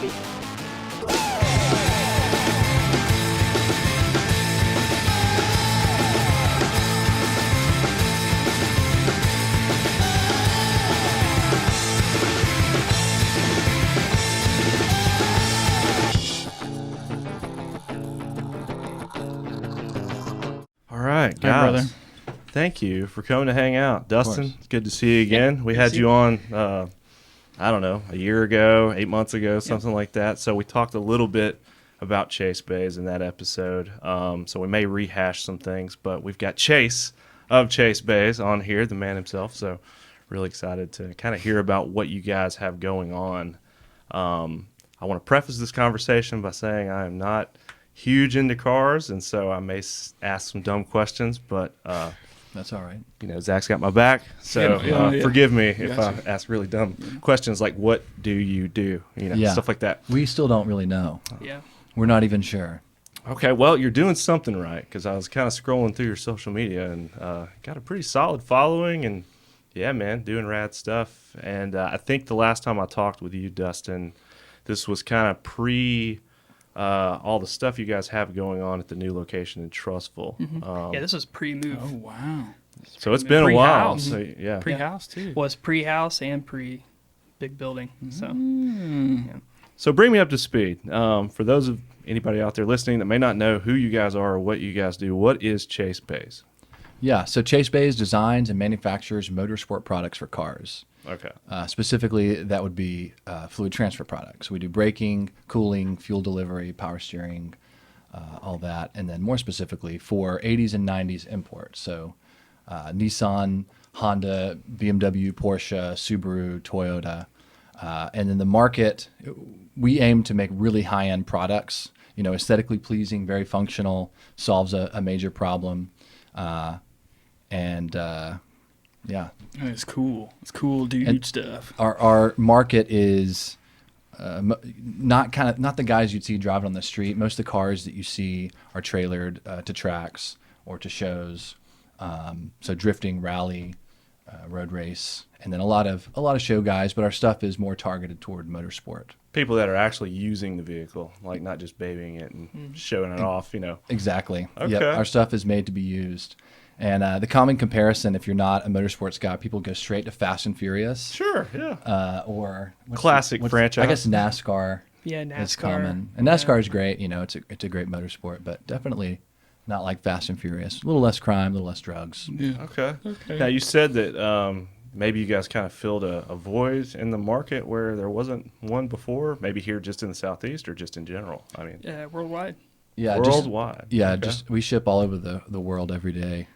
happy. All right, Hi, brother. guys. Thank you for coming to hang out. Dustin, it's good to see you again. We good to had see you you. on, I don't know, a year ago, 8 months ago, something like that. So we talked a little bit about Chase Bays in that episode. So we may rehash some things, but we've got Chase of Chase Bays on here, the man himself. So really excited to kind of hear about what you guys have going on. I want to preface this conversation by saying I am not huge into cars, and so I may ask some dumb questions, but That's all right. Zach's got my back, so Yeah. forgive me if Gotcha. I ask really dumb questions like, what do you do? Yeah. Stuff like that. We still don't really know. Yeah. We're not even sure. Okay, well, you're doing something right, because I was kind of scrolling through your social media and got a pretty solid following, and yeah, man, doing rad stuff. And I think the last time I talked with you, Dustin, this was kind of pre all the stuff you guys have going on at the new location in Trussville. Yeah, this was pre-move. Oh, wow. So it's been a while. Pre-house. So yeah. Pre-house, too. Was pre-house and pre-big building. So So bring me up to speed. For those of anybody out there listening that may not know who you guys are or what you guys do, what is Chase Bays? Yeah, so Chase Bays designs and manufactures motorsport products for cars. Okay. Specifically, that would be fluid transfer products. We do braking, cooling, fuel delivery, power steering, all that. And then more specifically for 80s and 90s imports. So Nissan, Honda, BMW, Porsche, Subaru, Toyota. And in the market, we aim to make really high-end products, aesthetically pleasing, very functional, solves a major problem. Yeah. It's cool. It's cool dude And- stuff. Our market is not the guys you'd see driving on the street. Most of the cars that you see are trailered to tracks or to shows. So drifting, rally, road race, and then a lot of show guys. But our stuff is more targeted toward motorsport. People that are actually using the vehicle, like not just babying it and showing it off, Exactly. Okay. Yep. Our stuff is made to be used. And the common comparison, if you're not a motorsports guy, people go straight to Fast and Furious. Sure, yeah. Or Classic franchise. I guess NASCAR. yeah, NASCAR. It's common, and NASCAR is great. It's a great motorsport, but definitely not like Fast and Furious. A little less crime, a little less drugs. Yeah. Okay. Okay. Now, you said that maybe you guys kind of filled a void in the market where there wasn't one before, maybe here just in the Southeast or just in general. I mean, Worldwide. Yeah, worldwide. Okay. We ship all over the world every day.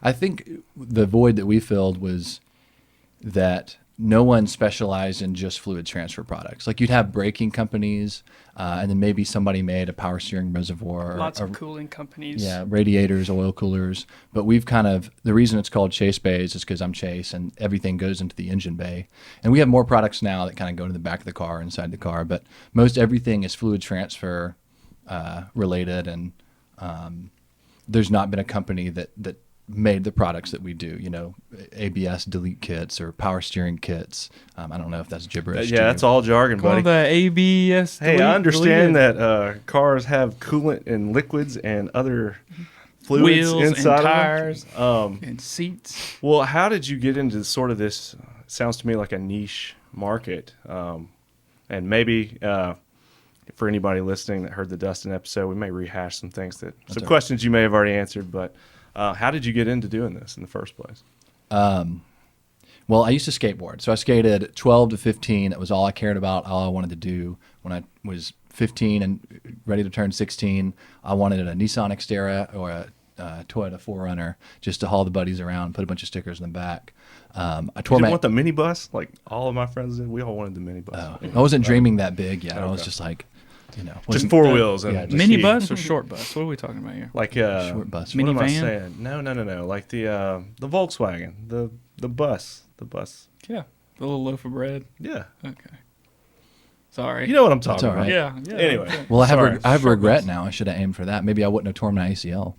I think the void that we filled was that no one specialized in just fluid transfer products. Like you'd have braking companies, and then maybe somebody made a power steering reservoir. Lots or, of cooling companies. Yeah, radiators, oil coolers. But we've the reason it's called Chase Bays is because I'm Chase and everything goes into the engine bay. And we have more products now that kind of go to the back of the car, inside the car. But most everything is fluid transfer related. And there's not been a company that made the products that we do, ABS delete kits or power steering kits. I don't know if that's gibberish. to Yeah, you. that's all jargon, Call buddy. the ABS. Hey, delete- I understand deleted. that cars have coolant and liquids and other fluids Wheels inside and tires of them. and seats. Well, how did you get into sort of this? Sounds to me like a niche market, and maybe for anybody listening that heard the Dustin episode, we may rehash some things some all right. questions you may have already answered. But how did you get into doing this in the first place? Well, I used to skateboard. So I skated 12 to 15. That was all I cared about, all I wanted to do. When I was 15 and ready to turn 16, I wanted a Nissan Xterra or a Toyota 4Runner just to haul the buddies around, put a bunch of stickers in the back. I tore Did you my... want the minibus? Like all of my friends did. We all wanted the minibus. I wasn't dreaming that big yet. I was Okay. just like, Just wasn't- four wheels and yeah, just Mini heat. bus or short bus? What are we talking about here? Like short bus. What am I Minivan? saying? No. Like the Volkswagen, the bus. Yeah. The little loaf of bread. Yeah, Okay. Sorry. you know what I'm talking all about. right. Yeah. Anyway. okay. Well, I have Sorry. I have Short regret bus. now. I should have aimed for that. Maybe I wouldn't have torn my ACL,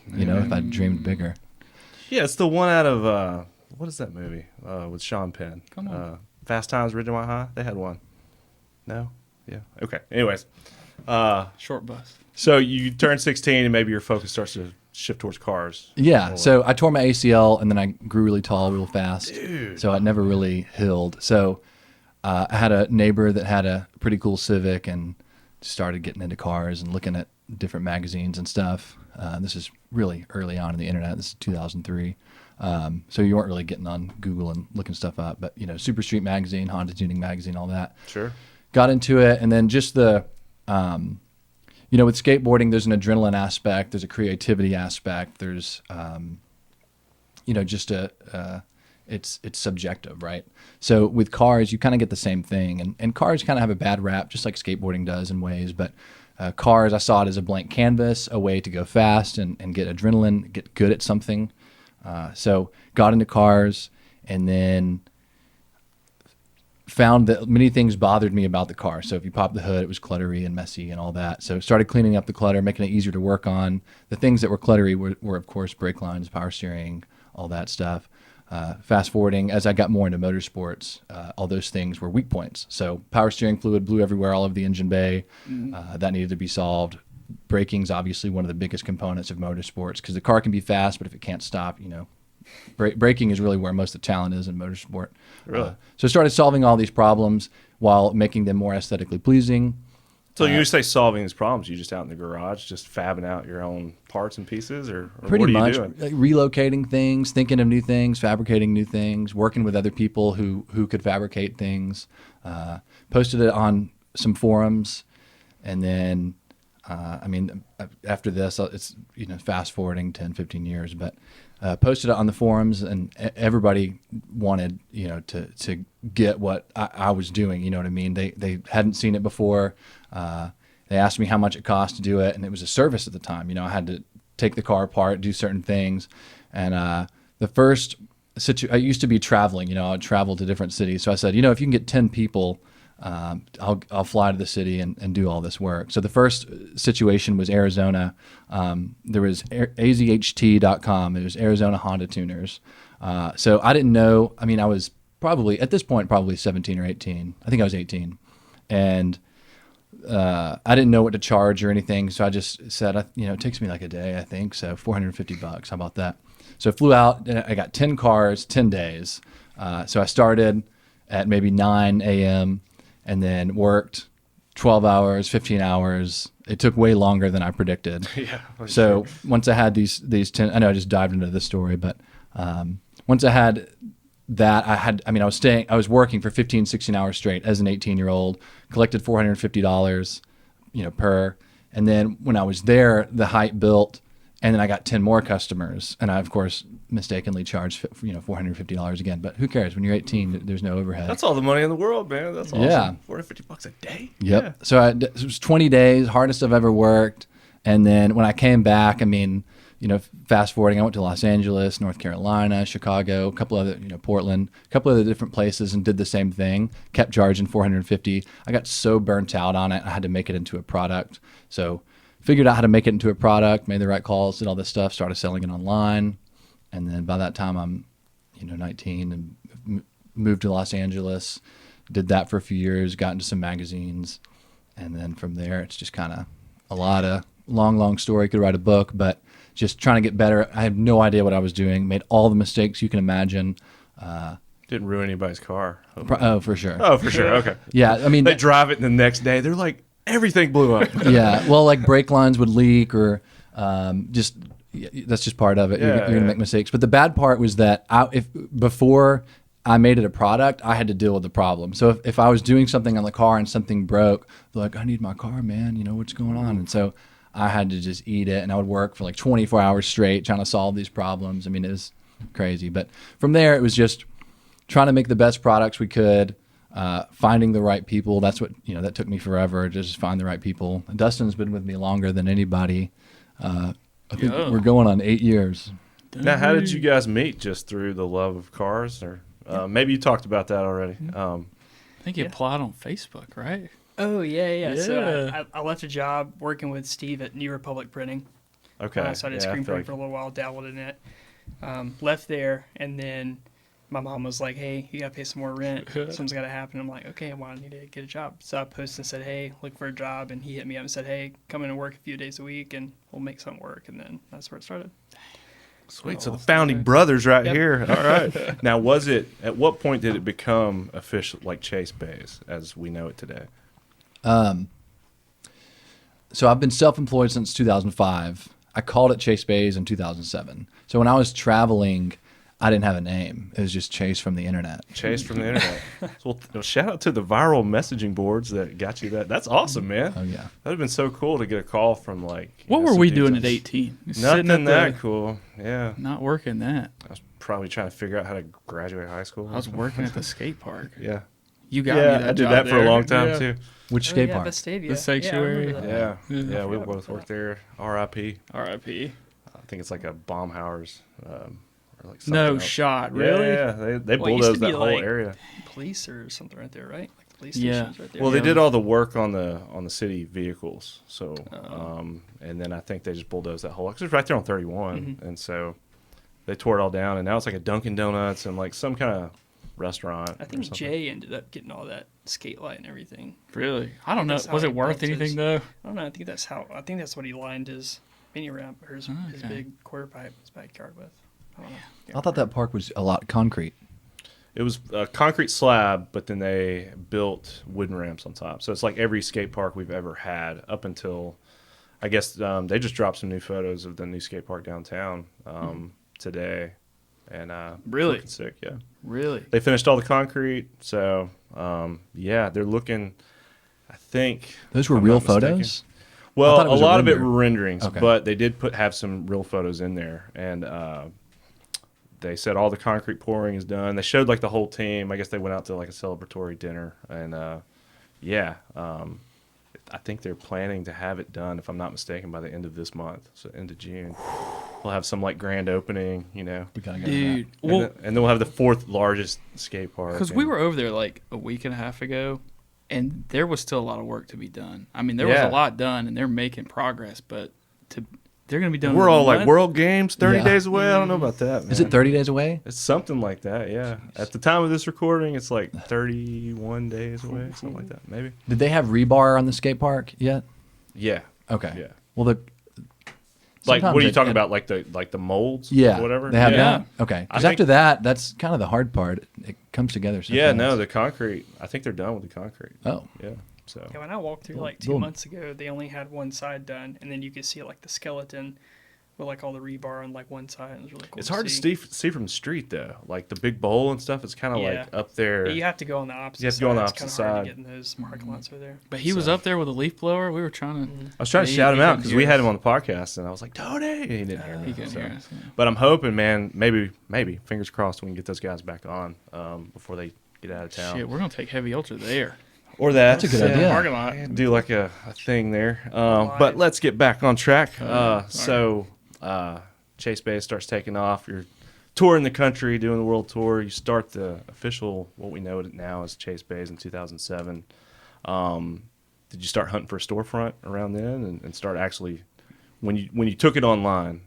if I'd dreamed bigger. Yeah, it's the one out of what is that movie with Sean Penn? Come on. Fast Times at Ridgemont High. They had one. No, Yeah. Okay. Anyways, Short bus. so you turn 16 and maybe your focus starts to shift towards cars. Yeah. Or- So I tore my ACL and then I grew really tall real fast. So I never really healed. So I had a neighbor that had a pretty cool Civic and started getting into cars and looking at different magazines and stuff. This is really early on in the internet. This is 2003. So you weren't really getting on Google and looking stuff up, but you know, Super Street Magazine, Honda Tuning Magazine, all that. Sure. Got into it, and then just the, you know, with skateboarding, there's an adrenaline aspect, there's a creativity aspect, there's, you know, just it's subjective, right? So with cars, you kind of get the same thing, and cars kind of have a bad rap, just like skateboarding does in ways, but cars, I saw it as a blank canvas, a way to go fast and get adrenaline, get good at something. So got into cars, and then found that many things bothered me about the car. So if you pop the hood, it was cluttery and messy and all that. So started cleaning up the clutter, making it easier to work on. The things that were cluttery were of course, brake lines, power steering, all that stuff. Fast forwarding, as I got more into motorsports, all those things were weak points. So power steering fluid blew everywhere, all over the engine bay. That needed to be solved. Braking's obviously one of the biggest components of motorsports because the car can be fast, but if it can't stop, you know, braking is really where most of the talent is in motorsport. Really? So I started solving all these problems while making them more aesthetically pleasing. So you say solving these problems, you just out in the garage, just fabbing out your own parts and pieces, or Pretty what are much you doing? like relocating things, thinking of new things, fabricating new things, working with other people who could fabricate things. Posted it on some forums, and then I mean, after this, it's, you know, fast forwarding 10, 15 years, but posted it on the forums, and everybody wanted, you know, to get what I was doing. You know what I mean? They hadn't seen it before. They asked me how much it cost to do it, and it was a service at the time. You know, I had to take the car apart, do certain things, and the first I used to be traveling. You know, I'd travel to different cities, so I said, you know, if you can get 10 people. I'll fly to the city and do all this work. So the first situation was Arizona. There was azht.com. It was Arizona Honda Tuners. So I didn't know. I mean, I was probably at this point probably 17 or 18. I think I was 18, and I didn't know what to charge or anything. So I just said, you know, it takes me like a day, I think. So $450. How about that? So I flew out. And I got 10 cars, 10 days. So I started at maybe 9 a.m. and then worked 12 hours, 15 hours. It took way longer than I predicted. Yeah. So once I had these 10, I know I just dived into this story, but once I had that, I was working for 15, 16 hours straight as an 18-year-old, collected $450, you know, per. And then when I was there, the hype built, and then I got 10 more customers. And I, of course, mistakenly charged, you know, $450 again. But who cares? When you're 18, there's no overhead. That's all the money in the world, man. That's awesome. Yeah. $450 a day. Yep. Yeah. So it was 20 days, hardest I've ever worked. And then when I came back, I mean, you know, fast forwarding, I went to Los Angeles, North Carolina, Chicago, a couple other, you know, Portland, a couple other different places, and did the same thing. Kept charging $450. I got so burnt out on it, I had to make it into a product. So figured out how to make it into a product, made the right calls, did all this stuff, started selling it online. And then by that time I'm, you know, 19 and moved to Los Angeles, did that for a few years, got into some magazines. And then from there, it's just kind of a lot of long story. Could write a book, but just trying to get better. I had no idea what I was doing, made all the mistakes you can imagine. Didn't ruin anybody's car. Oh, for sure. Oh, for sure. Okay. Yeah. I mean, They drive it and the next day they're like, everything blew up. yeah. Well, like brake lines would leak or just that's just part of it. You're going to make mistakes. But the bad part was that before I made it a product, I had to deal with the problem. So if I was doing something on the car and something broke, they're like, I need my car, man. You know, what's going on? And so I had to just eat it. And I would work for like 24 hours straight trying to solve these problems. I mean, it was crazy. But from there, it was just trying to make the best products we could, finding the right people. That's what, you know, that took me forever to just find the right people. And Dustin's been with me longer than anybody. I think we're going on 8 years. Now, how did you guys meet? Just through the love of cars? Or maybe you talked about that already. I think you applied on Facebook, right? Oh, yeah. So Yeah. I left a job working with Steve at New Republic Printing. Okay. So I did Yeah, screen feel print for a little while, dabbled in it. Left there, and then my mom was like, "Hey, you gotta pay some more rent. Something's gotta happen." I'm like, "Okay, well, I need to get a job." So I posted and said, "Hey, look for a job," and he hit me up and said, "Hey, come in and work a few days a week, and we'll make something work." And then that's where it started. Sweet. So the founding brothers right Yep. here. All right. Now, at what point did it become official, like Chase Bays, as we know it today? So I've been self-employed since 2005. I called it Chase Bays in 2007. So when I was traveling, I didn't have a name. It was just Chase from the internet. Chase from the internet. Well, shout out to the viral messaging boards that got you that. That's awesome, man. Oh yeah. That'd have been so cool to get a call from like. What were some we dudes doing on- at 18? Sitting Nothing at that the- cool. Yeah. Not working that. I was probably trying to figure out how to graduate high school. I was working at the skate park. Yeah. You got me Yeah, that I did job that for a there. long time Yeah. too. Which Oh, skate yeah, park? Vestavia. The Sanctuary. Yeah, I remember that. Yeah. Yeah. Yeah, we forgot both about worked there. R.I.P. R.I.P. I think it's like a Baumhauer's. Or like something No else. shot. Yeah, Really? Yeah, they Well, it used to bulldozed that be whole like- area. Police or something right there, right? Like the police Yeah. stations right there. Well, they Yeah. did all the work on the city vehicles, so Oh. and then I think they just bulldozed that whole. Cause it's right there on 31, and so they tore it all down, and now it's like a Dunkin' Donuts and like some kind of restaurant. I or think something. Jay ended up getting all that skate light and everything. Really? I don't know. That's how Was he it worth built his- anything though? I don't know. I think that's what he lined his mini ramp or his Okay. big quarter pipe his backyard with. I don't know. I thought that park was a lot concrete. It was a concrete slab, but then they built wooden ramps on top. So it's like every skate park we've ever had up until, I guess they just dropped some new photos of the new skate park downtown today, and Really? looking sick, yeah. Really? They finished all the concrete, so yeah, they're looking. I think Those were if I'm real not mistaken. photos. Well, thought it a was a lot of it render. were renderings, Okay. but they did have some real photos in there, and they said all the concrete pouring is done. They showed like the whole team. I guess they went out to like a celebratory dinner, and yeah, I think they're planning to have it done, if I'm not mistaken, by the end of this month, so end of June. We'll have some like grand opening, you know, We gotta go to that. Dude. and, Well, then we'll have the fourth largest skate park. because we and- were over there like a week and a half ago, and there was still a lot of work to be done. I mean, there was Yeah. a lot done, and they're making progress, but they're going to be done. We're in a all like month? World Games 30 Yeah. days away. I don't know about that. Is man. it 30 days away? It's something like that, yeah. At the time of this recording, it's like 31 days away, something like that, maybe. Did they have rebar on the skate park yet? Yeah, Okay. yeah. Well, the Like, sometimes what are you it- talking it- about? Like the molds, Yeah, or whatever. They have yeah. that. Okay. I Because think- after that, that's kind of the hard part. It comes together. So Yeah, fast. no, the concrete. I think they're done with the concrete. Oh, Yeah, so Yeah, when I walked through like 2 Boom. months ago, they only had one side done, and then you could see like the skeleton with like all the rebar on like one side. It was really cool. it's hard to see from the street though. Like the big bowl and stuff. It's kind of Yeah. like up there. Yeah, you have to go on the opposite. You have to go on the side. It's opposite kinda hard side. to get in those parking lots over there. But he was So- up there with a leaf blower. We were trying to. I was trying to Yeah, shout he him out couldn't because hear we had us. him on the podcast, and I was like, Tony, and he didn't hear me. He couldn't so. hear us. Yeah. But I'm hoping, man, maybe, fingers crossed, we can get those guys back on before they get out of town. Shit, we're gonna take heavy ultra there. Or that. That's a good idea. Parking lot. Do like a thing there. Live. But let's get back on track. Sorry. So Chase Bay starts taking off. You're touring the country, doing the world tour. You start the official, what we know it now as Chase Bays in 2007. Did you start hunting for a storefront around then and start actually, when you took it online,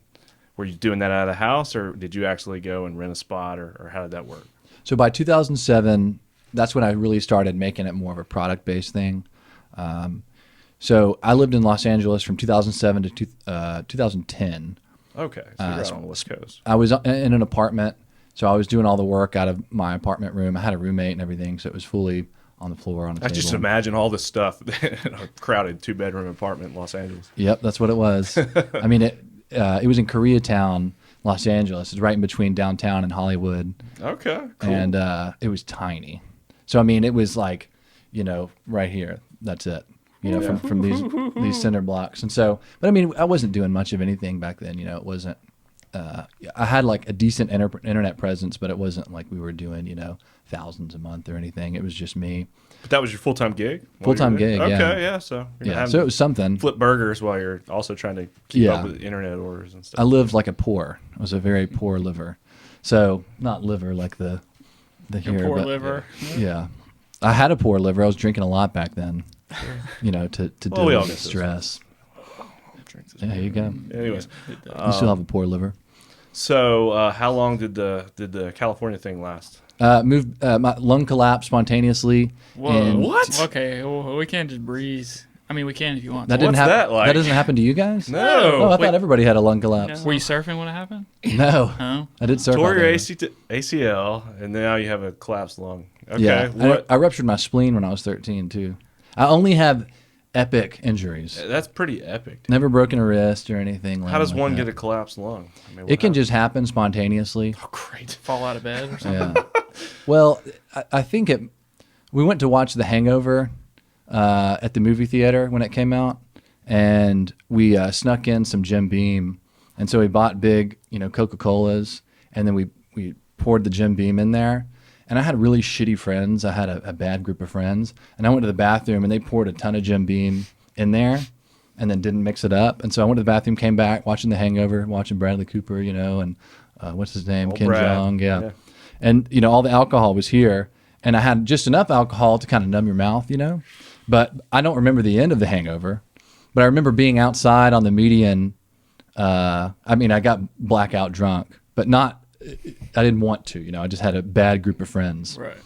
were you doing that out of the house, or did you actually go and rent a spot, or how did that work? So by 2007, that's when I really started making it more of a product-based thing. So I lived in Los Angeles from 2007 to 2010. Okay, so you're out on the West Coast. I was in an apartment, so I was doing all the work out of my apartment room. I had a roommate and everything, so it was fully on the floor on a I table. just imagine all this stuff in a crowded 2-bedroom apartment in Los Angeles. Yep, that's what it was. I mean, it was in Koreatown, Los Angeles. It's right in between downtown and Hollywood. Okay, cool. And it was tiny. So I mean, it was like, right here. That's it. From these cinder blocks. And so, but I mean, I wasn't doing much of anything back then. It wasn't. I had like a decent internet presence, but it wasn't like we were doing thousands a month or anything. It was just me. But that was your full-time gig? Full-time gig, yeah. Okay, yeah. So you're Yeah. having So it to was something. flip burgers while you're also trying to keep Yeah. up with internet orders and stuff. I lived like a poor. I was a very poor liver. So not liver like the Your here, poor but liver. yeah. I had a poor liver. I was drinking a lot back then. To deal we all with get the those. stress. There you go. Anyways, You still have a poor liver. So, how long did the California thing last? My lung collapsed spontaneously. Whoa. What? Okay, well, we can't just breeze. I mean, we can if you want. That to. didn't What's happen. that like? That doesn't happen to you guys? No. Oh, I Wait. thought everybody had a lung collapse. Were you surfing when it happened? No, No. I did surf. Tore all your day. ACL, and now you have a collapsed lung. Okay. Yeah, What? I ruptured my spleen when I was 13 too. I only have epic injuries. That's pretty epic. Never broken a wrist or anything. How does like one that. get a collapsed lung? I mean, It can just happen spontaneously. Oh, great. Fall out of bed or something? Yeah. Well, I think it. We went to watch The Hangover at the movie theater when it came out, and we snuck in some Jim Beam, and so we bought big, Coca-Colas, and then we poured the Jim Beam in there. And I had really shitty friends. I had a bad group of friends, and I went to the bathroom, and they poured a ton of Jim Beam in there, and then didn't mix it up. And so I went to the bathroom, came back, watching The Hangover, watching Bradley Cooper, and what's his name, Old Ken Brad. Jeong, Yeah. and all the alcohol was here, and I had just enough alcohol to kind of numb your mouth, But I don't remember the end of The Hangover, but I remember being outside on the median. I got blackout drunk, but not. I didn't want to, I just had a bad group of friends. Right.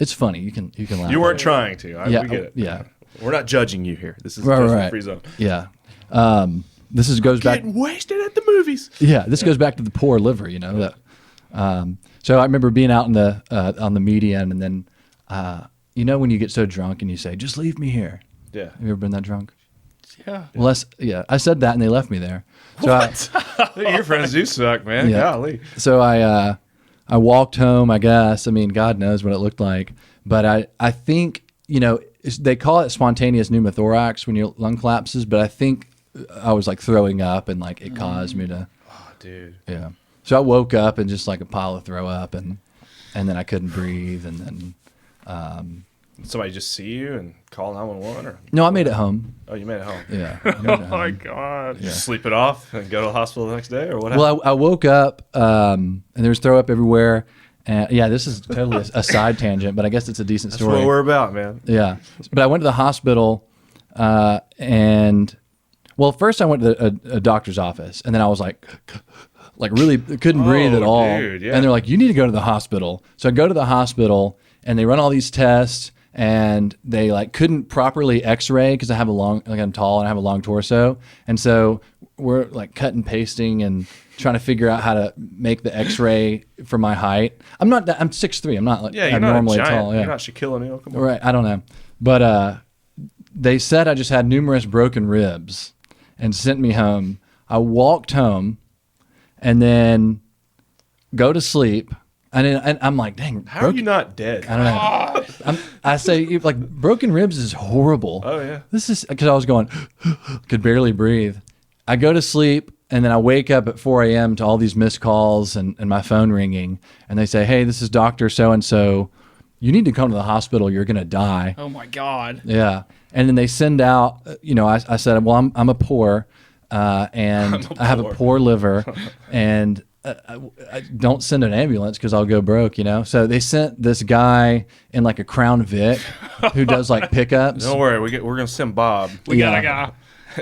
It's funny. You can laugh. You weren't at it. trying to. Yeah, We get it. yeah. We're not judging you here. This is Right, a right. judgment-free zone. Yeah. Goes back. Getting wasted at the movies. Yeah, this goes back to the poor liver, that. So I remember being out in the on the median, and then when you get so drunk and you say, "Just leave me here." Yeah. Have you ever been that drunk? Yeah. Well, I said that, and they left me there. So Your friends do suck, man. Yeah. Golly. I walked home. I guess. God knows what it looked like, but I think they call it spontaneous pneumothorax when your lung collapses, but I think I was like throwing up, and like it caused me to. Oh, dude. Yeah. So I woke up and just like a pile of throw up, and then I couldn't breathe, and then Somebody just see you and call 911 or? no, I made it home. Oh, you made it home. Yeah. I made it home. God. Did you sleep it off and go to the hospital the next day, or what happened? Well, I woke up and there was throw up everywhere. And yeah, this is totally a side tangent, but I guess it's a decent That's story. what we're about, man. Yeah. But I went to the hospital and, well, first I went to a doctor's office, and then I was like really couldn't breathe at all. Dude, yeah. And they're like, you need to go to the hospital. So I go to the hospital, and they run all these tests, and they like couldn't properly x-ray because I'm tall and I have a long torso. And so we're like cut and pasting and trying to figure out how to make the x-ray for my height. I'm 6'3". I'm not like Yeah, you're not a abnormally giant. tall. Yeah. You're not Shaquille O'Neal. Come on. Right, I don't know. But they said I just had numerous broken ribs and sent me home. I walked home and then go to sleep. And I'm like, dang, How are you not dead? I don't know. I say, like, broken ribs is horrible. Oh, yeah. This is because I was going, could barely breathe. I go to sleep, and then I wake up at 4 a.m. to all these missed calls and my phone ringing. And they say, hey, this is Dr. So-and-so. You need to come to the hospital. You're going to die. Oh my God. Yeah. And then they send out, I said, well, I'm a poor, and I have a poor liver, and I don't send an ambulance because I'll go broke, So they sent this guy in like a Crown Vic who does like pickups. Don't worry. We're going to send Bob. We got a guy.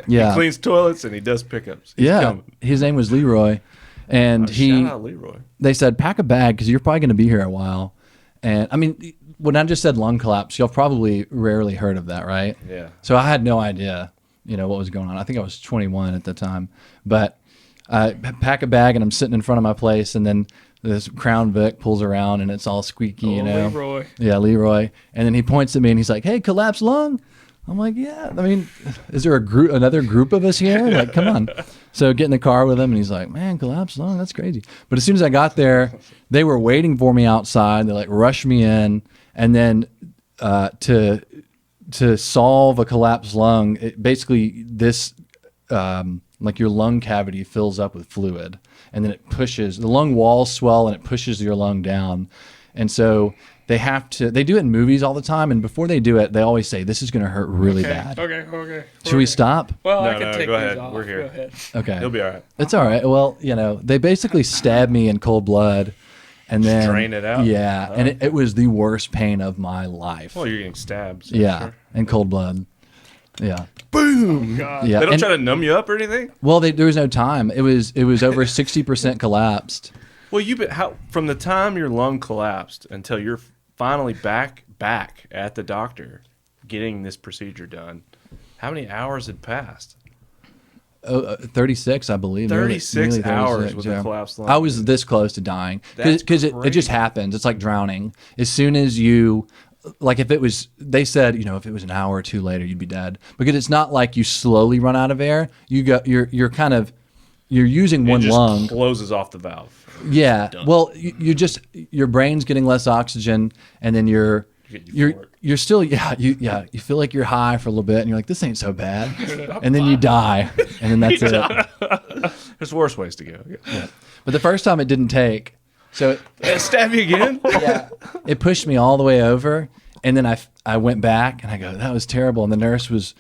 Yeah. He cleans toilets and he does pickups. He's Yeah. coming. His name was Leroy. And Shout out Leroy. they said, pack a bag because you're probably going to be here a while. And I mean, when I just said lung collapse, you'll probably rarely heard of that, right? Yeah. So I had no idea, what was going on. I think I was 21 at the time. But I pack a bag and I'm sitting in front of my place, and then this Crown Vic pulls around and it's all squeaky, Leroy. Yeah, Leroy. And then he points at me and he's like, hey, collapsed lung? I'm like, yeah. I mean, is there another group of us here? Like, come on. So get in the car with him, and he's like, man, collapsed lung? That's crazy. But as soon as I got there, they were waiting for me outside. They like rushed me in, and then to solve a collapsed lung, basically this like your lung cavity fills up with fluid, and then it pushes the lung walls swell and it pushes your lung down, and so they do it in movies all the time, and before they do it, they always say this is going to hurt really bad. Okay. Should we stop? Well, No, I can no, take go these ahead. off. We're here. Go ahead. Okay, He'll be all right. it's all right. Well, they basically stabbed me in cold blood, and then drain it out? Yeah, and it was the worst pain of my life. Well, you're getting stabbed. So yeah, sure. in cold blood. Yeah. Boom. God. Yeah. They don't And- try to numb you up or anything. Well, there was no time. It was over 60% collapsed. Well, you been how from the time your lung collapsed until you're finally back at the doctor getting this procedure done. How many hours had passed? 36, I believe. 36 Nearly hours with a collapsed lung. I was this close to dying That's because it just happens. It's like drowning. As soon as you, like if it was, they said, if it was an hour or two later, you'd be dead, because it's not like you slowly run out of air. You're kind of, you're using It one just lung. closes off the valve. Yeah. Well, you just, your brain's getting less oxygen, and then you're still you feel like you're high for a little bit, and you're like, this ain't so bad, and then you die, and then that's it. There's worse ways to go. Yeah. But the first time it didn't take, so Stab you again? it pushed me all the way over, and then I went back and I go, that was terrible, and the nurse was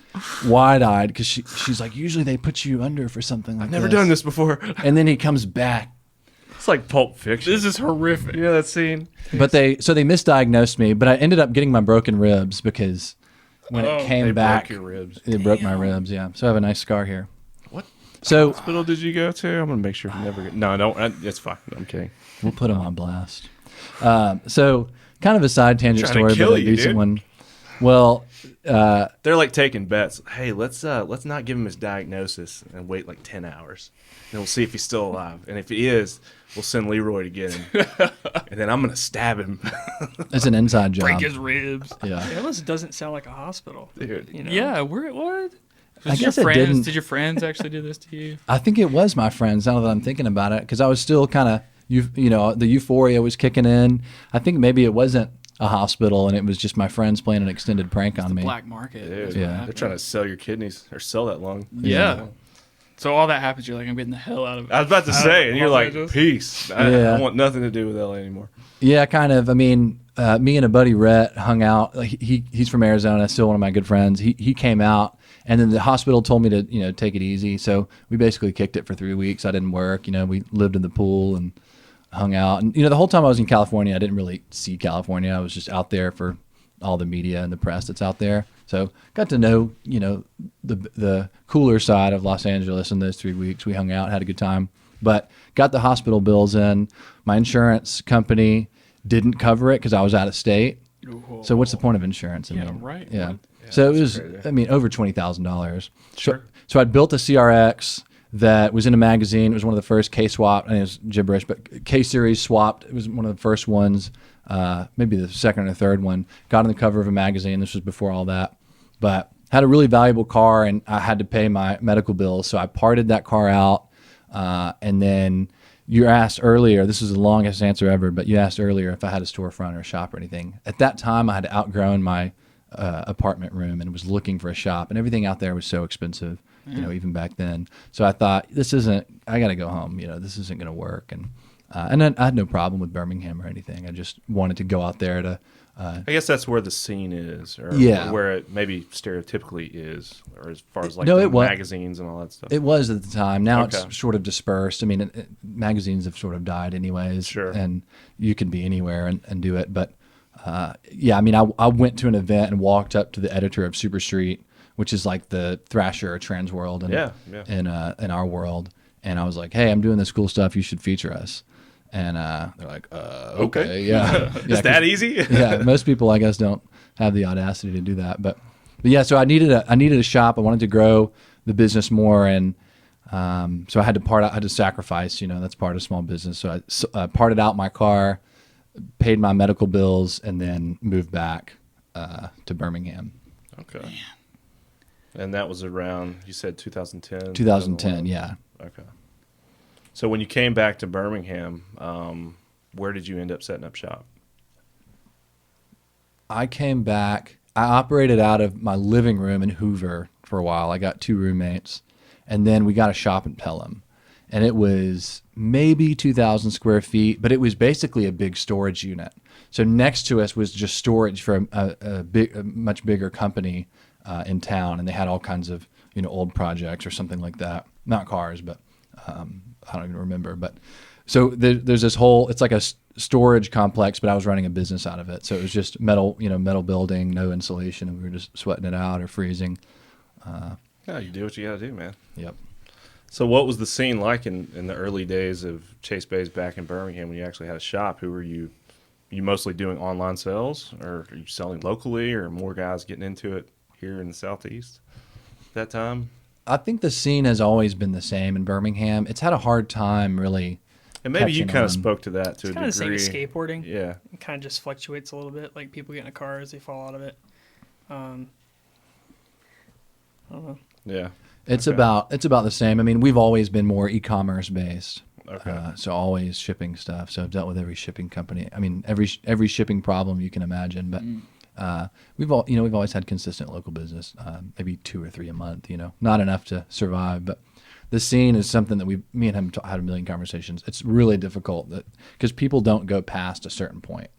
wide eyed because she's like, usually they put you under for something like Never done this before. and then he comes back. It's like Pulp Fiction. This is horrific. You know that scene? But they misdiagnosed me, but I ended up getting my broken ribs because when it came They back, broke your ribs. it broke my ribs. Yeah, so I have a nice scar here. What So hospital did you go to? I'm gonna make sure you never get. No, don't. It's fine. I'm kidding. we'll put them on blast. So kind of a side tangent Trying to story, kill but a you, decent dude. one. Well, They're like taking bets. Hey, let's not give him his diagnosis and wait like 10 hours. And we'll see if he's still alive. And if he is, we'll send Leroy to get him. And then I'm gonna stab him. it's an inside job. Break his ribs. Yeah. It almost doesn't sound like a hospital. Dude. You know? Yeah, what? I guess it didn't. Did your friends actually do this to you? I think it was my friends. Now that I'm thinking about it, because I was still kind of the euphoria was kicking in. I think maybe it wasn't a hospital, and it was just my friends playing an extended prank on me. Black market. Dude, is what Yeah. They're happened. trying to sell your kidneys or sell that lung. Yeah. So all that happens, you're like, I'm getting the hell out of it. I was about to say, and you're Los like, Angeles. peace. Yeah. I want nothing to do with LA anymore. Yeah, kind of. I mean, me and a buddy Rhett hung out. Like, he's from Arizona, still one of my good friends. He came out, and then the hospital told me to take it easy. So we basically kicked it for 3 weeks. I didn't work. We lived in the pool and hung out. And the whole time I was in California, I didn't really see California. I was just out there for all the media and the press that's out there. So got to know the cooler side of Los Angeles in those 3 weeks. We hung out, had a good time, but got the hospital bills in. My insurance company didn't cover it because I was out of state. So what's the point of insurance? Yeah, right. Yeah. What? So it was, crazy. over $20,000. Sure. So I'd built a CRX that was in a magazine. It was one of the first K-swap, and it was gibberish, but K-series swapped. It was one of the first ones, maybe the second or third one. Got on the cover of a magazine. This was before all that. But had a really valuable car, and I had to pay my medical bills. So I parted that car out. And then you asked earlier, this is the longest answer ever, but you asked earlier if I had a storefront or a shop or anything. At that time, I had outgrown my apartment room and was looking for a shop, and everything out there was so expensive, even back then. So I thought, I got to go home. This isn't going to work. And then I had no problem with Birmingham or anything. I just wanted to go out there to, I guess that's where the scene is, or Yeah. where it maybe stereotypically is, or as far as like No, the it was- magazines and all that stuff. it was at the time. Now Okay. it's sort of dispersed. I mean, magazines have sort of died anyways. Sure. And you can be anywhere and do it. But yeah, I mean, I went to an event and walked up to the editor of Super Street, which is like the Thrasher or Trans World in our world. And I was like, hey, I'm doing this cool stuff. You should feature us. And they're like, okay, yeah. Is that easy? Yeah, most people, I guess, don't have the audacity to do that. But yeah, so I needed a shop. I wanted to grow the business more, and so I had to sacrifice. That's part of small business. So I parted out my car, paid my medical bills, and then moved back to Birmingham. Okay. And that was around, you said 2010? 2010, yeah. Okay. So when you came back to Birmingham, where did you end up setting up shop? I came back. I operated out of my living room in Hoover for a while. I got 2 roommates, and then we got a shop in Pelham, and it was maybe 2,000 square feet, but it was basically a big storage unit. So next to us was just storage for a much bigger company in town, and they had all kinds of old projects or something like that. Not cars, but I don't even remember. But so there's this whole, it's like a storage complex, but I was running a business out of it. So it was just metal building, no insulation, and we were just sweating it out or freezing. Yeah, you do what you got to do, man. Yep. So what was the scene like in the early days of Chase Bays back in Birmingham when you actually had a shop? Who were you? You mostly doing online sales, or are you selling locally, or more guys getting into it here in the Southeast at that time? I think the scene has always been the same in Birmingham. It's had a hard time really. And maybe you catching kind of on. spoke to that to It's a kind of the same degree. as skateboarding. Yeah. It kind of just fluctuates a little bit. Like people get in cars, they fall out of it. I don't know. Yeah. It's Okay. about the same. I mean, we've always been more e-commerce based. Okay. So always shipping stuff. So I've dealt with every shipping company. I mean, every shipping problem you can imagine. But we've always had consistent local business, maybe 2 or 3 a month. Not enough to survive. But the scene is something that me and him had a million conversations. It's really difficult because people don't go past a certain point.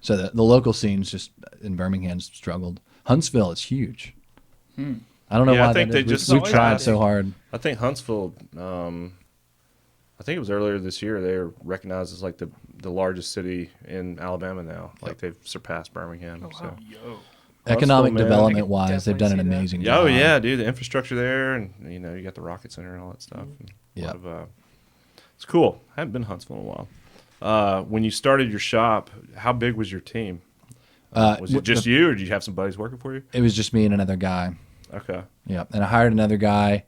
So the local scenes just in Birmingham's struggled. Huntsville is huge. I don't know Yeah, I why think that they is. just We've tried surpassed- so hard. I think Huntsville, I think it was earlier this year, they were recognized as like the largest city in Alabama now. Like they've surpassed Birmingham. Oh, So. wow. Economic man. development I wise, could they've done an definitely see that. amazing Yeah, job. oh yeah, dude, the infrastructure there, and you got the Rocket Center and all that stuff. And a Yeah. lot of, it's cool. I haven't been to Huntsville in a while. When you started your shop, how big was your team? Was it just you, or did you have some buddies working for you? It was just me and another guy. Okay. Yeah, and I hired another guy,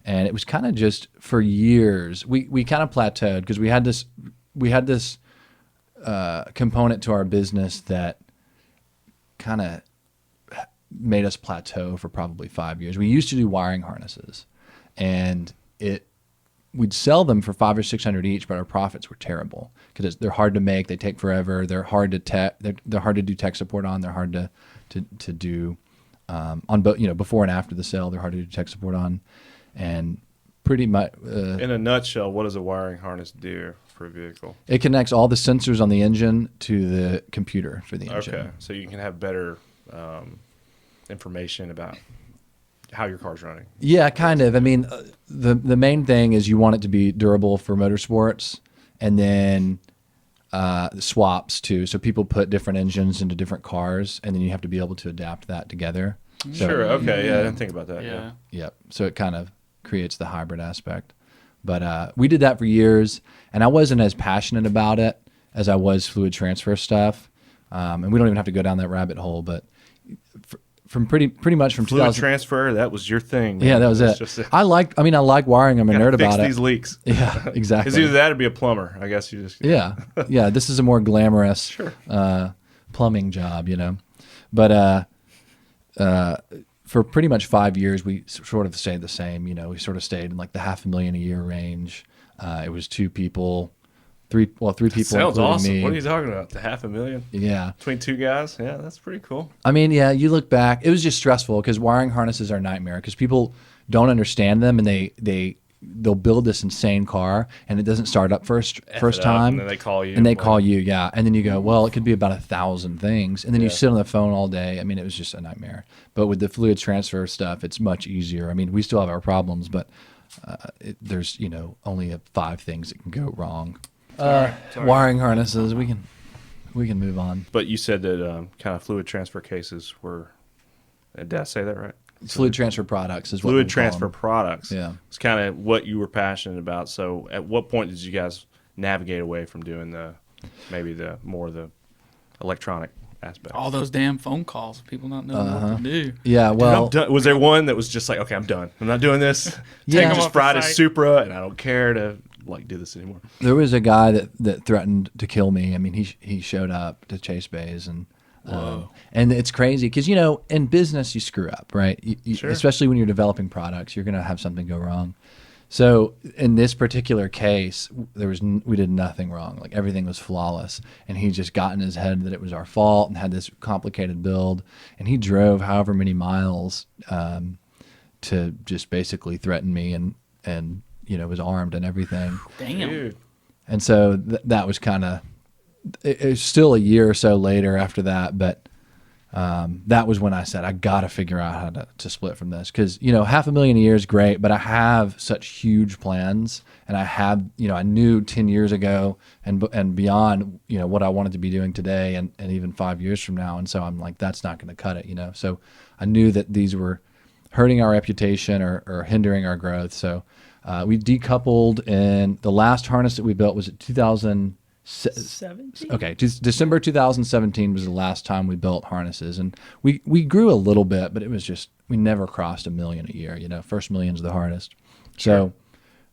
and it was kind of just for years. We kind of plateaued because we had this component to our business that kind of made us plateau for probably 5 years. We used to do wiring harnesses, and we'd sell them for $500 or $600 each, but our profits were terrible because they're hard to make. They take forever. They're hard to they're hard to do tech support on. They're hard to do on both, before and after the sale. They're hard to do tech support on, and pretty much In a nutshell, what does a wiring harness do for a vehicle? it connects all the sensors on the engine to the computer for the engine. Okay, so you can have better information about how your car's running. Yeah, kind of. I mean, the main thing is you want it to be durable for motorsports, and then swaps too. So people put different engines into different cars, and then you have to be able to adapt that together. So, Sure. Okay. Yeah, I didn't think about that. Yeah. Yep. So it kind of creates the hybrid aspect. But we did that for years, and I wasn't as passionate about it as I was fluid transfer stuff. And we don't even have to go down that rabbit hole, but from pretty much from Fluid 2000. transfer. That was your thing. Man. Yeah, that was It's it. Just, I like wiring. I'm a gotta nerd fix about these it. leaks. Yeah, exactly. It's either that or be a plumber. I guess you just. Yeah, yeah. This is a more glamorous Sure. plumbing job, But for pretty much 5 years, we sort of stayed the same. We sort of stayed in like the $500,000 a year range. It was 2 people, three people, Sounds including awesome. me. What are you talking about? The $500,000 Yeah, between 2 guys? Yeah, that's pretty cool. I mean, yeah. You look back, it was just stressful because wiring harnesses are a nightmare because people don't understand them, and they'll build this insane car and it doesn't start up first F it up, time, and then they call you. and they like, call you, yeah, and then you go, well, it could be about 1,000 things, and then you Yeah. sit on the phone all day. I mean, it was just a nightmare. But with the fluid transfer stuff, it's much easier. I mean, we still have our problems, but there's only 5 things that can go wrong. Sorry. Wiring harnesses, we can move on. But you said that kind of fluid transfer cases were. Did I say that right? Fluid transfer products is what Fluid we call transfer them. products. Yeah. It's kind of what you were passionate about. So, at what point did you guys navigate away from doing the electronic aspect? All those damn phone calls, people not knowing what to do. Yeah, Dude, well, I'm done. Was there one that was just like, okay, I'm done. I'm not doing this. Yeah. I Them just off the fried a site. Supra, and I don't care to do this anymore. there was a guy that threatened to kill me. I mean, he showed up to Chase Bays, and it's crazy because in business you screw up, right? Sure. Especially when you're developing products, you're gonna have something go wrong. So in this particular case, we did nothing wrong. Like everything was flawless, and he just got in his head that it was our fault and had this complicated build, and he drove however many miles to just basically threaten me and was armed and everything. Damn. Dude. And so that was kind of, it was still a year or so later after that, but that was when I said, I got to figure out how to split from this. Because, $500,000 a year is great, but I have such huge plans. And I knew 10 years ago and beyond, what I wanted to be doing today and even 5 years from now. And so I'm like, that's not going to cut it, So I knew that these were hurting our reputation or hindering our growth. So we decoupled, and the last harness that we built was at 2000. 17. Okay, December 2017 was the last time we built harnesses, and we grew a little bit, but it was just we never crossed 1 million a year. First million's the hardest. So,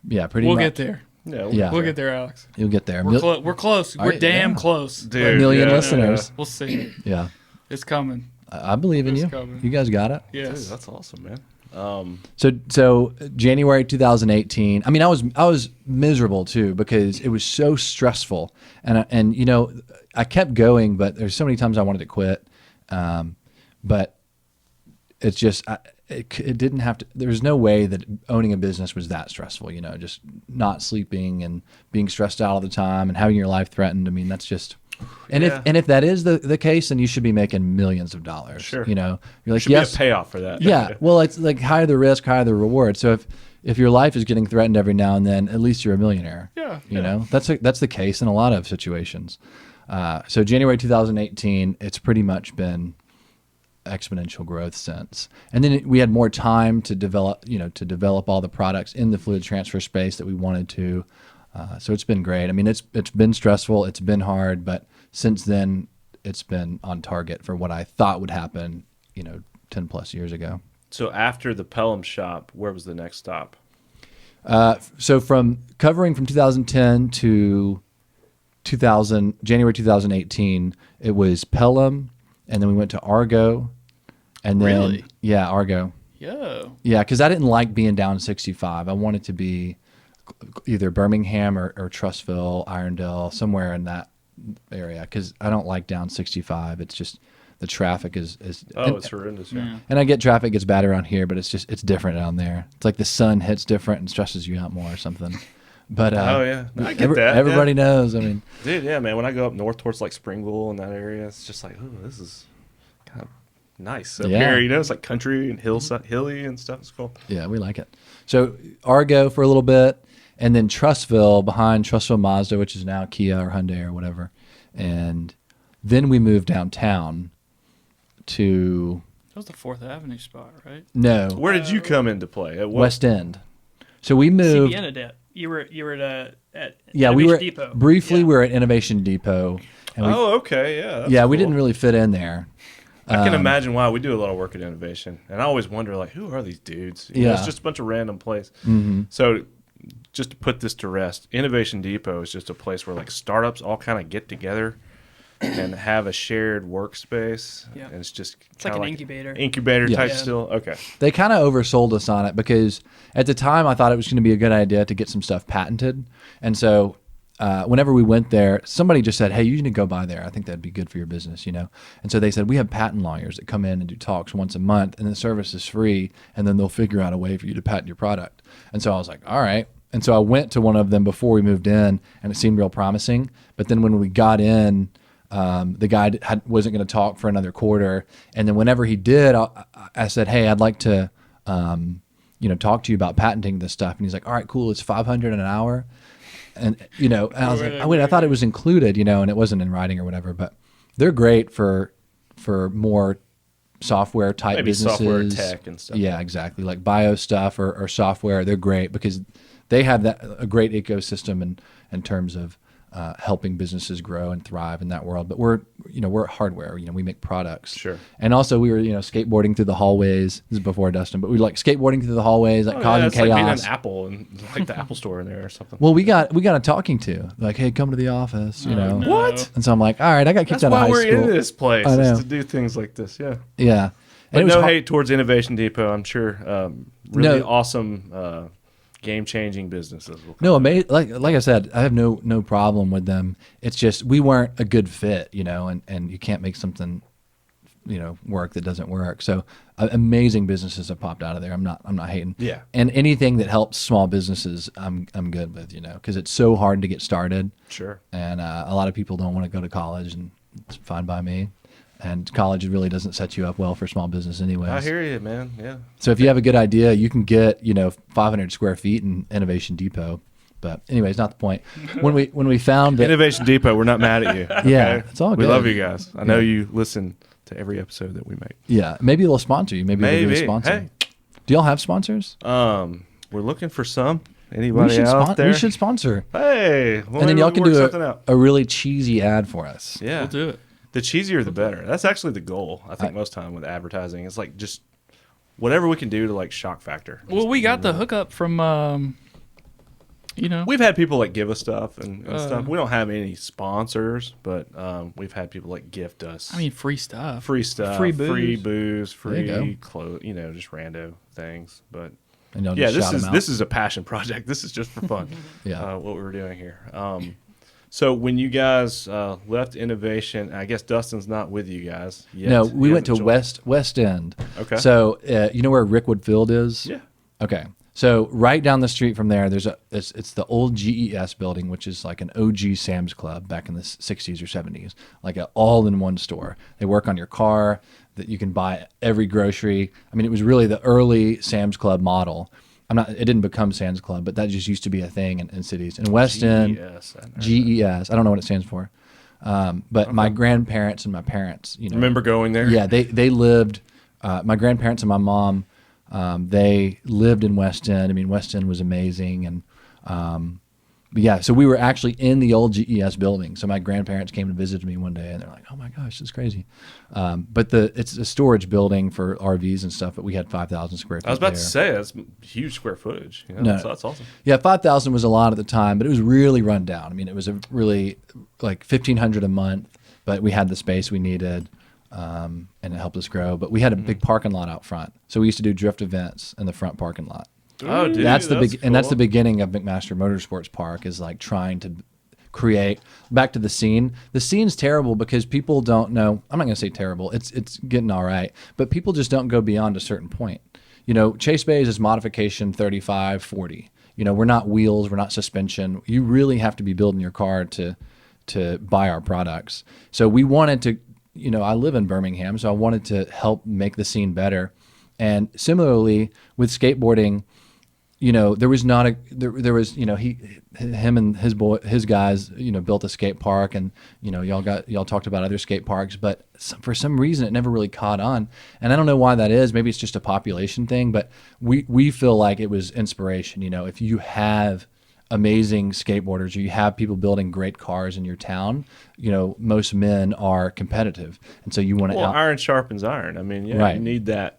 yeah, pretty We'll much. get there. Yeah, Yeah. We'll get there, Alex. You'll get there. We're close. All We're right, damn yeah. close. dude. A million yeah, listeners. We'll see. Yeah, It's coming. I believe in It's you. coming. You guys got it. Yeah. Dude, Yes. that's awesome, man. So January 2018. I mean, I was miserable too because it was so stressful, and I kept going, but there's so many times I wanted to quit, but it's just it didn't have to. There's no way that owning a business was that stressful. Just not sleeping and being stressed out all the time and having your life threatened. I mean, that's just. And Yeah. if that is the case, then you should be making millions of dollars. Sure. You're like, Should yes, be a payoff for that. yeah. Well, it's like higher the risk, higher the reward. So if your life is getting threatened every now and then, at least you're a millionaire. Yeah, You know, that's the case in a lot of situations. So January 2018, it's pretty much been exponential growth since. And then we had more time to develop all the products in the fluid transfer space that we wanted to. So it's been great. I mean, it's been stressful, it's been hard, but since then it's been on target for what I thought would happen, 10 plus years ago. So after the Pelham shop, where was the next stop? So from 2010 to January 2018, it was Pelham, and then we went to Argo, and then Really? yeah, Argo. Yo. Yeah, because I didn't like being down 65. I wanted to be either Birmingham or Trussville, Irondale, somewhere in that area, because I don't like down 65. It's just the traffic is Oh, it's horrendous. Yeah. Yeah. and I get traffic gets bad around here, but it's different down there. It's like the sun hits different and stresses you out more or something. But Oh yeah, I get that. everybody knows. I mean, Dude, yeah, man. When I go up north towards like Springville and that area, it's just like, oh, this is kind of nice up Yeah. here. It's like country and hilly and stuff. It's cool. yeah, we like it. So Argo for a little bit, and then Trussville, behind Trussville Mazda, which is now Kia or Hyundai or whatever. And then we moved downtown to That was the 4th Avenue spot, right? no Where did you come into play? At what? West End. So we moved. CBN did. You were at Yeah, we Innovation were Depot. briefly. Yeah. We were at Innovation Depot, and we, Oh, okay, yeah. that's yeah, we cool. didn't really fit in there. I can imagine why. We do a lot of work at Innovation, and I always wonder, like, who are these dudes? You know, Yeah. it's just a bunch of random place. Mm-hmm. So, just to put this to rest, Innovation Depot is just a place where like startups all kind of get together and have a shared workspace. Yeah. And it's just It's like kinda an incubator. Incubator Yeah. type Yeah. still. Okay. They kind of oversold us on it because at the time I thought it was going to be a good idea to get some stuff patented. And so whenever we went there, somebody just said, hey, you need to go by there. I think that'd be good for your business, And so they said, we have patent lawyers that come in and do talks once a month, and the service is free, and then they'll figure out a way for you to patent your product. And so I was like, all right. And so I went to one of them before we moved in, and it seemed real promising. But then when we got in, the guy wasn't going to talk for another quarter. And then whenever he did, I said, hey, I'd like to, talk to you about patenting this stuff. And he's like, all right, cool. It's $500 an hour. And, and I was like, wait, I thought it was included, and it wasn't in writing or whatever, but they're great for more software type Maybe businesses. software tech and stuff. Yeah, exactly. Like bio stuff or software. They're great because they have a great ecosystem in terms of helping businesses grow and thrive in that world. But we're hardware. We make products. Sure. And also we were skateboarding through the hallways. This is before Dustin, but we like skateboarding through the hallways, like Oh, yeah, causing it's like being chaos. an Apple and like the Apple Store in there or something. Well, we got a talking to, like, hey, come to the office, no. What? And so I'm like, all right, I got kicked That's out of why high we're school. in this place, I know. is to do things like this. Yeah. Yeah. And But it was no hard- hate towards Innovation Depot. I'm sure really No. awesome, game-changing businesses. Will come No, out. like I said, I have no problem with them. It's just we weren't a good fit, and you can't make something, work that doesn't work. So amazing businesses have popped out of there. I'm not hating. Yeah. And anything that helps small businesses, I'm good with, because it's so hard to get started, Sure. and a lot of people don't want to go to college, and it's fine by me. And college really doesn't set you up well for small business anyways. I hear you, man. Yeah. So if you have a good idea, you can get 500 square feet in Innovation Depot. But anyways, not the point. When we found that, Innovation Depot, we're not mad at you. Yeah, okay? it's all We good. love you guys. I know Yeah. you listen to every episode that we make. yeah, maybe they'll sponsor you. Maybe they'll be a Maybe. sponsor. Hey, Do y'all have sponsors? We're looking for some. Anybody out there? We should sponsor. Hey, well, And then maybe y'all we can work do something out. a really cheesy ad for us. Yeah, We'll do it. the cheesier the better. That's actually the goal. I think most time with advertising, it's like just whatever we can do to like shock factor. Well, we got the hookup from, We've had people like give us stuff and stuff. We don't have any sponsors, but we've had people like gift us. free stuff. free stuff, Free free booze. booze, There you free go. clothes, just rando things. But And y'all yeah, just shout 'em out. this is a passion project. This is just for fun. Yeah. What we were doing here. So when you guys left Innovation, I guess Dustin's not with you guys yet. No, He we went to hasn't joined. West End. Okay. So you know where Rickwood Field is? Yeah. Okay. So right down the street from there, it's the old GES building, which is like an OG Sam's Club back in the 60s or 70s, like an all-in-one store. They work on your car, that you can buy every grocery. I mean, it was really the early Sam's Club model. It didn't become Sam's Club, but that just used to be a thing in cities. In West End, GES, I know. GES, I don't know what it stands for. But my grandparents and my parents, Remember going there? yeah, they lived. My grandparents and my mom, they lived in West End. I mean, West End was amazing, and but yeah. So we were actually in the old GES building. So my grandparents came and visited me one day, and they're like, "Oh my gosh, it's crazy." But it's a storage building for RVs and stuff. But we had 5,000 square feet. I was about to there. say that's huge square footage. No. That's awesome. Yeah, 5,000 was a lot at the time, but it was really run down. I mean, it was a really like 1,500 a month, but we had the space we needed, and it helped us grow. But we had a big parking lot out front, so we used to do drift events in the front parking lot. Oh, dude, That's the cool. and that's the beginning of McMaster Motorsports Park, is like trying to create back to the scene. The scene's terrible because people don't know. I'm not going to say terrible. It's getting all right, but people just don't go beyond a certain point. Chase Bays is modification 35, 40. We're not wheels, we're not suspension. You really have to be building your car to buy our products. So we wanted to, I live in Birmingham, so I wanted to help make the scene better. And similarly with skateboarding, there was not there was him and his guys built a skate park, and y'all talked about other skate parks, but for some reason it never really caught on, and I don't know why that is. Maybe it's just a population thing, but we feel like it was inspiration. If you have amazing skateboarders, or you have people building great cars in your town, most men are competitive, and so you want to iron sharpens iron. I mean, yeah, Right. you need that.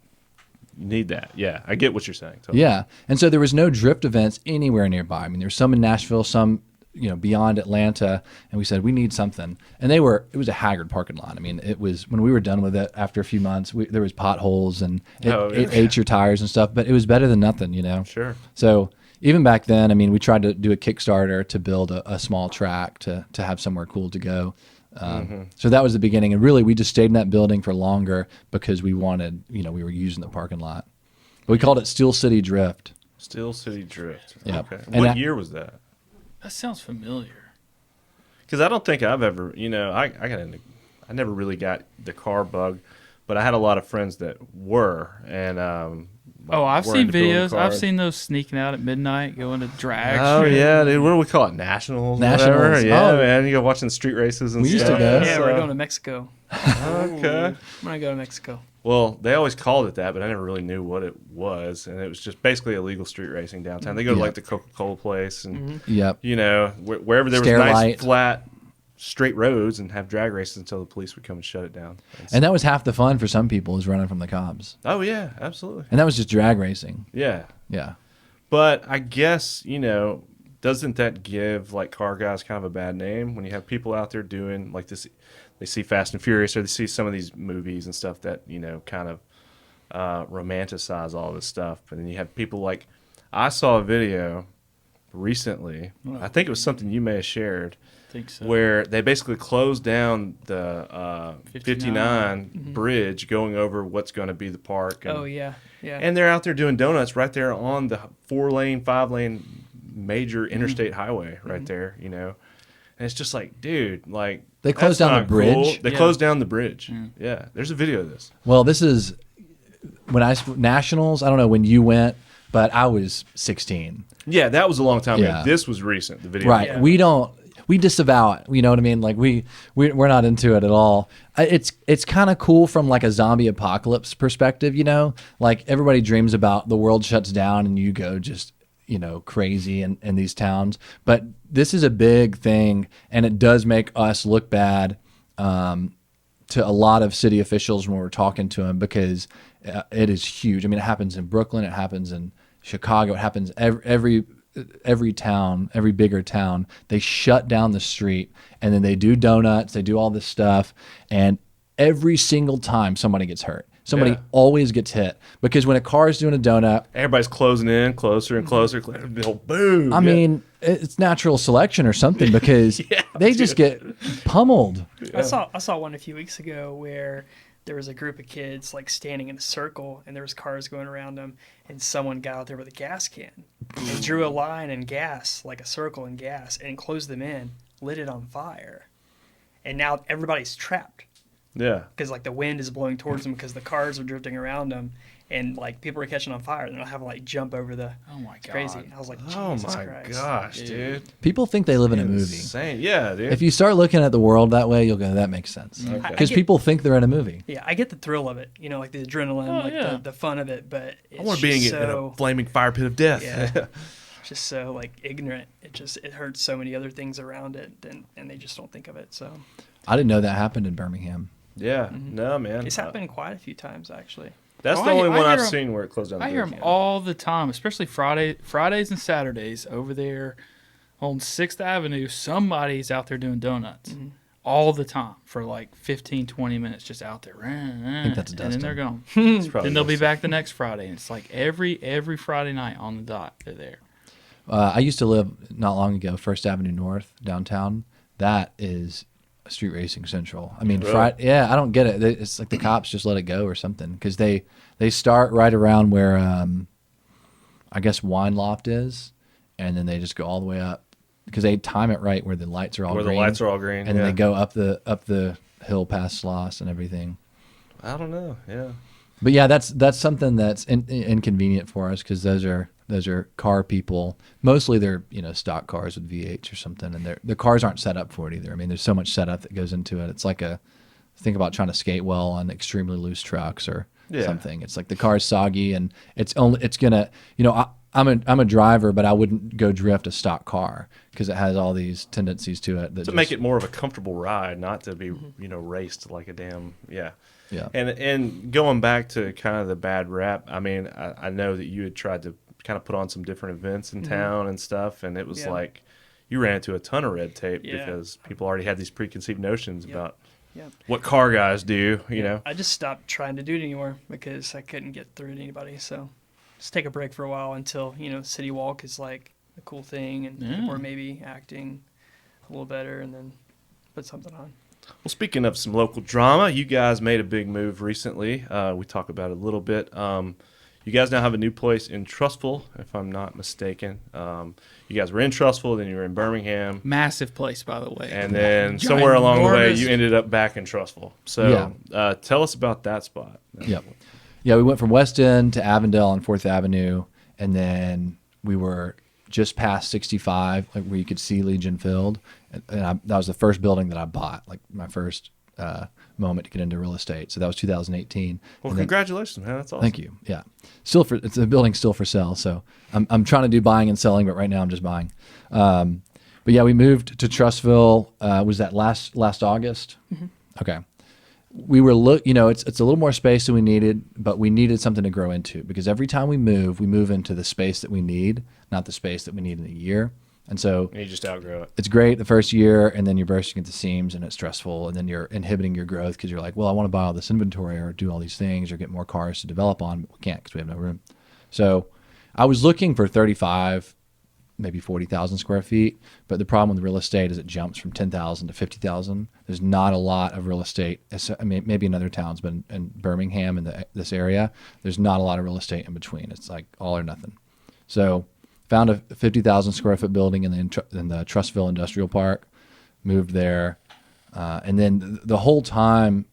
Yeah, I get what you're saying. Totally. Yeah, and so there was no drift events anywhere nearby. I mean, there's some in Nashville, some beyond Atlanta, and we said we need something. And it was a haggard parking lot. I mean, it was, when we were done with it after a few months, there was potholes, and it ate your tires and stuff. But it was better than nothing, Sure. So even back then, I mean, we tried to do a Kickstarter to build a small track to have somewhere cool to go. So that was the beginning, and really we just stayed in that building for longer because we wanted, we were using the parking lot. But we called it Steel City Drift. Steel City Drift. Yep. Okay. And What that- year was that? That sounds familiar. Because I don't think I've ever, I never really got the car bug, but I had a lot of friends that were, and I've were seen into building videos. I've cars. seen those sneaking out at midnight, going to drag. Oh yeah, dude. What do we call it? Nationals. Nationals. Whatever. Yeah, Oh. man. You go watching the street races and We used stuff. to go. Yeah, So- we're going to Mexico. Okay. I'm gonna go to Mexico. Well, they always called it that, but I never really knew what it was, and it was just basically illegal street racing downtown. They go to Yeah. like the Coca-Cola place, and Yep. wherever there was nice Stairlight. flat, straight roads, and have drag races until the police would come and shut it down. And that was half the fun for some people, is running from the cops. Oh yeah, absolutely. And that was just drag racing. Yeah, Yeah. but I guess doesn't that give like car guys kind of a bad name when you have people out there doing like this? They see Fast and Furious, or they see some of these movies and stuff that kind of romanticize all this stuff, and then you have people like, I saw a video recently. I think it was something you may have shared, I think so. where they basically closed down the 59 bridge going over what's going to be the park. And, Oh yeah, yeah. and they're out there doing donuts right there on the 4-lane, 5-lane major interstate highway right there, And it's just like, dude, like They closed that's down the not bridge? cool. They Yeah. closed down the bridge. Yeah, there's a video of this. Well, this is when Nationals, I don't know when you went, but I was 16. Yeah, that was a long time Yeah. ago. This was recent. The video. Right. Yeah. We don't, we disavow it. You know what I mean? Like we're not into it at all. It's kind of cool from like a zombie apocalypse perspective, you know? Like everybody dreams about the world shuts down and you go just, you know, crazy in these towns. But this is a big thing, and it does make us look bad to a lot of city officials when we're talking to them, because it is huge. I mean, it happens in Brooklyn, it happens in Chicago, it happens every town, every bigger town. They shut down the street, and then they do donuts, they do all this stuff, and every single time somebody gets hurt. Somebody always gets hit, because when a car is doing a donut, Everybody's closing in closer and closer. Boom. I mean, it's natural selection or something, because they just get pummeled. I saw one a few weeks ago where there was a group of kids like standing in a circle, and there was cars going around them, and someone got out there with a gas can and drew a line and gas, like a circle and gas, and closed them in, lit it on fire, and now everybody's trapped. Yeah. Because like the wind is blowing towards them because the cars are drifting around them, and like people are catching on fire, and they'll have to like jump over the. Oh my It's god! crazy. I was like, Oh Jesus my Christ. gosh, dude. People think they live in a movie. Insane. Yeah, dude. If you start looking at the world that way, you'll go, that makes sense. Okay. Because I get- people think they're in a movie. Yeah, I get the thrill of it, you know, like the adrenaline, Oh, like yeah. the fun of it, but it's I want to be in so a flaming fire pit of death. Yeah. just so like ignorant. It hurts so many other things around it, and they just don't think of it. So I didn't know that happened in Birmingham. Yeah. No, man. it's happened quite a few times actually. That's Oh, the I- only I one I've hear 'em- seen where it closed down. I the hear boot them camp. all the time, especially Fridays and Saturdays over there on 6th Avenue. Somebody's out there doing donuts all the time for like 15, 20 minutes, just out there. I think that's and then they're gone. It's probably Then they'll be just- back the next Friday. And it's like every Friday night on the dot, they're there. I used to live not long ago, First Avenue North, downtown. That is a street racing central. I mean, Really? I don't get it. It's like the cops just let it go or something, because they start right around where I guess Wine Loft is, and then they just go all the way up, because they time it right where the lights are all Where green. the lights are all green. and then yeah. they go up the hill past Sloss and everything. I don't know. Yeah. But yeah, that's something that's inconvenient for us, because those are car people. Mostly they're stock cars with V8s or something, and the cars aren't set up for it either. I mean, there's so much setup that goes into it. It's like think about trying to skate well on extremely loose trucks or something. It's like the car's soggy, and it's gonna I'm a driver, but I wouldn't go drift a stock car, because it has all these tendencies to it that To make it more of a comfortable ride, not to be raced like a damn Yeah. And going back to kind of the bad rap, I mean, I know that you had tried to kind of put on some different events in town and stuff, and it was Yeah. like you ran into a ton of red tape Yeah. because people already had these preconceived notions about Yep. what car guys do, you know. I just stopped trying to do it anymore because I couldn't get through to anybody. So just take a break for a while until City Walk is like a cool thing, and or maybe acting a little better, and then put something on. Well, speaking of some local drama, you guys made a big move recently. We talked about it a little bit. You guys now have a new place in Trussville, if I'm not mistaken. You guys were in Trussville, then you were in Birmingham, Massive place, by the way. and then somewhere along the way, Ginormous. you ended up back in Trussville. So tell us about that spot. Yep. Yeah, we went from West End to Avondale on 4th Avenue, and then we were just past 65, like where you could see Legion Field. And that was the first building that I bought, like my first moment to get into real estate. So that was 2018. Well, And then- congratulations, man. That's awesome. Thank you. Yeah, it's the building's still for sale. So I'm trying to do buying and selling, but right now I'm just buying. But yeah, we moved to Trussville. Was that last August? Okay. We were it's a little more space than we needed, but we needed something to grow into, because every time we move into the space that we need, not the space that we need in a year. And so And you just outgrow it. it's great the first year, and then you're bursting at the seams, and it's stressful, and then you're inhibiting your growth, because you're like, well, I want to buy all this inventory or do all these things or get more cars to develop on, but we can't because we have no room. So I was looking for 35, maybe 40,000 square feet, but the problem with real estate is it jumps from 10,000 to 50,000. There's not a lot of real estate. I mean, maybe in other towns, but in Birmingham and this area, there's not a lot of real estate in between. It's like all or nothing. So found a 50,000 square foot building in the Trussville Industrial Park, moved there. And then the whole time,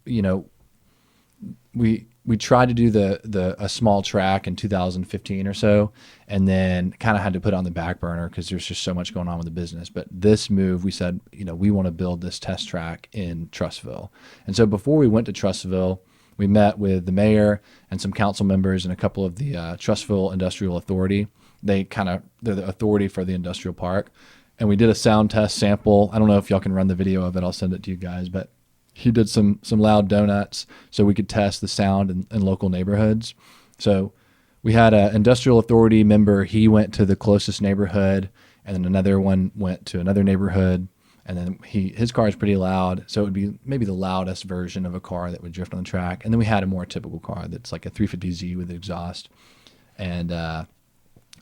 we we tried to do a small track in 2015 or so, and then kind of had to put it on the back burner because there's just so much going on with the business. But this move, we said, we want to build this test track in Trussville. And so before we went to Trussville, we met with the mayor and some council members and a couple of the Trussville Industrial Authority. They're the authority for the industrial park. And we did a sound test sample. I don't know if y'all can run the video of it. I'll send it to you guys. But he did some loud donuts so we could test the sound in local neighborhoods. So we had an industrial authority member. He went to the closest neighborhood, and then another one went to another neighborhood. And then his car is pretty loud, so it would be maybe the loudest version of a car that would drift on the track. And then we had a more typical car that's like a 350Z with exhaust. And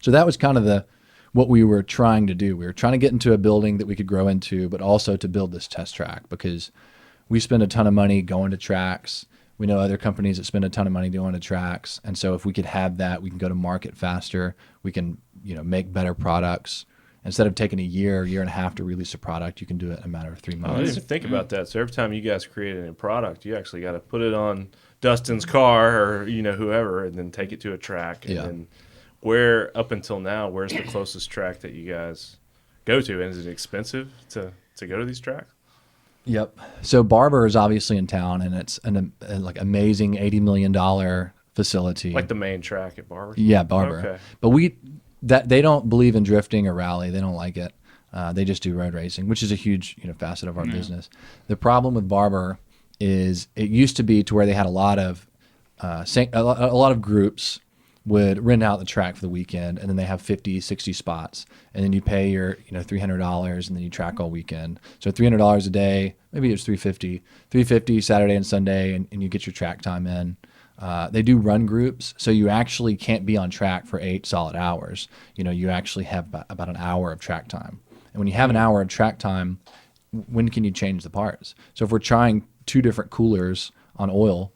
so that was kind of what we were trying to do. We were trying to get into a building that we could grow into, but also to build this test track because we spend a ton of money going to tracks. We know other companies that spend a ton of money going to tracks. And so if we could have that, we can go to market faster. We can, make better products. Instead of taking a year and a half to release a product, you can do it in a matter of 3 I months. didn't even think about that. So every time you guys create a new product, you actually got to put it on Dustin's car or whoever, and then take it to a track. And Yeah. then where up until now, where's the closest track that you guys go to? And is it expensive to go to these tracks? Yep. So Barber is obviously in town, and it's an amazing $80 million facility. Like the main track at Barber? Yeah, Barber. Okay. But they don't believe in drifting or rally. They don't like it. They just do road racing, which is a huge facet of our business. The problem with Barber is it used to be to where they had a lot of groups would rent out the track for the weekend, and then they have 50, 60 spots, and then you pay your $300, and then you track all weekend. So $300 a day, maybe it's $350 Saturday and Sunday, and you get your track time in. They do run groups, so you actually can't be on track for 8 solid hours. You actually have about an hour of track time. And when you have an hour of track time, when can you change the parts? So if we're trying 2 different coolers on oil,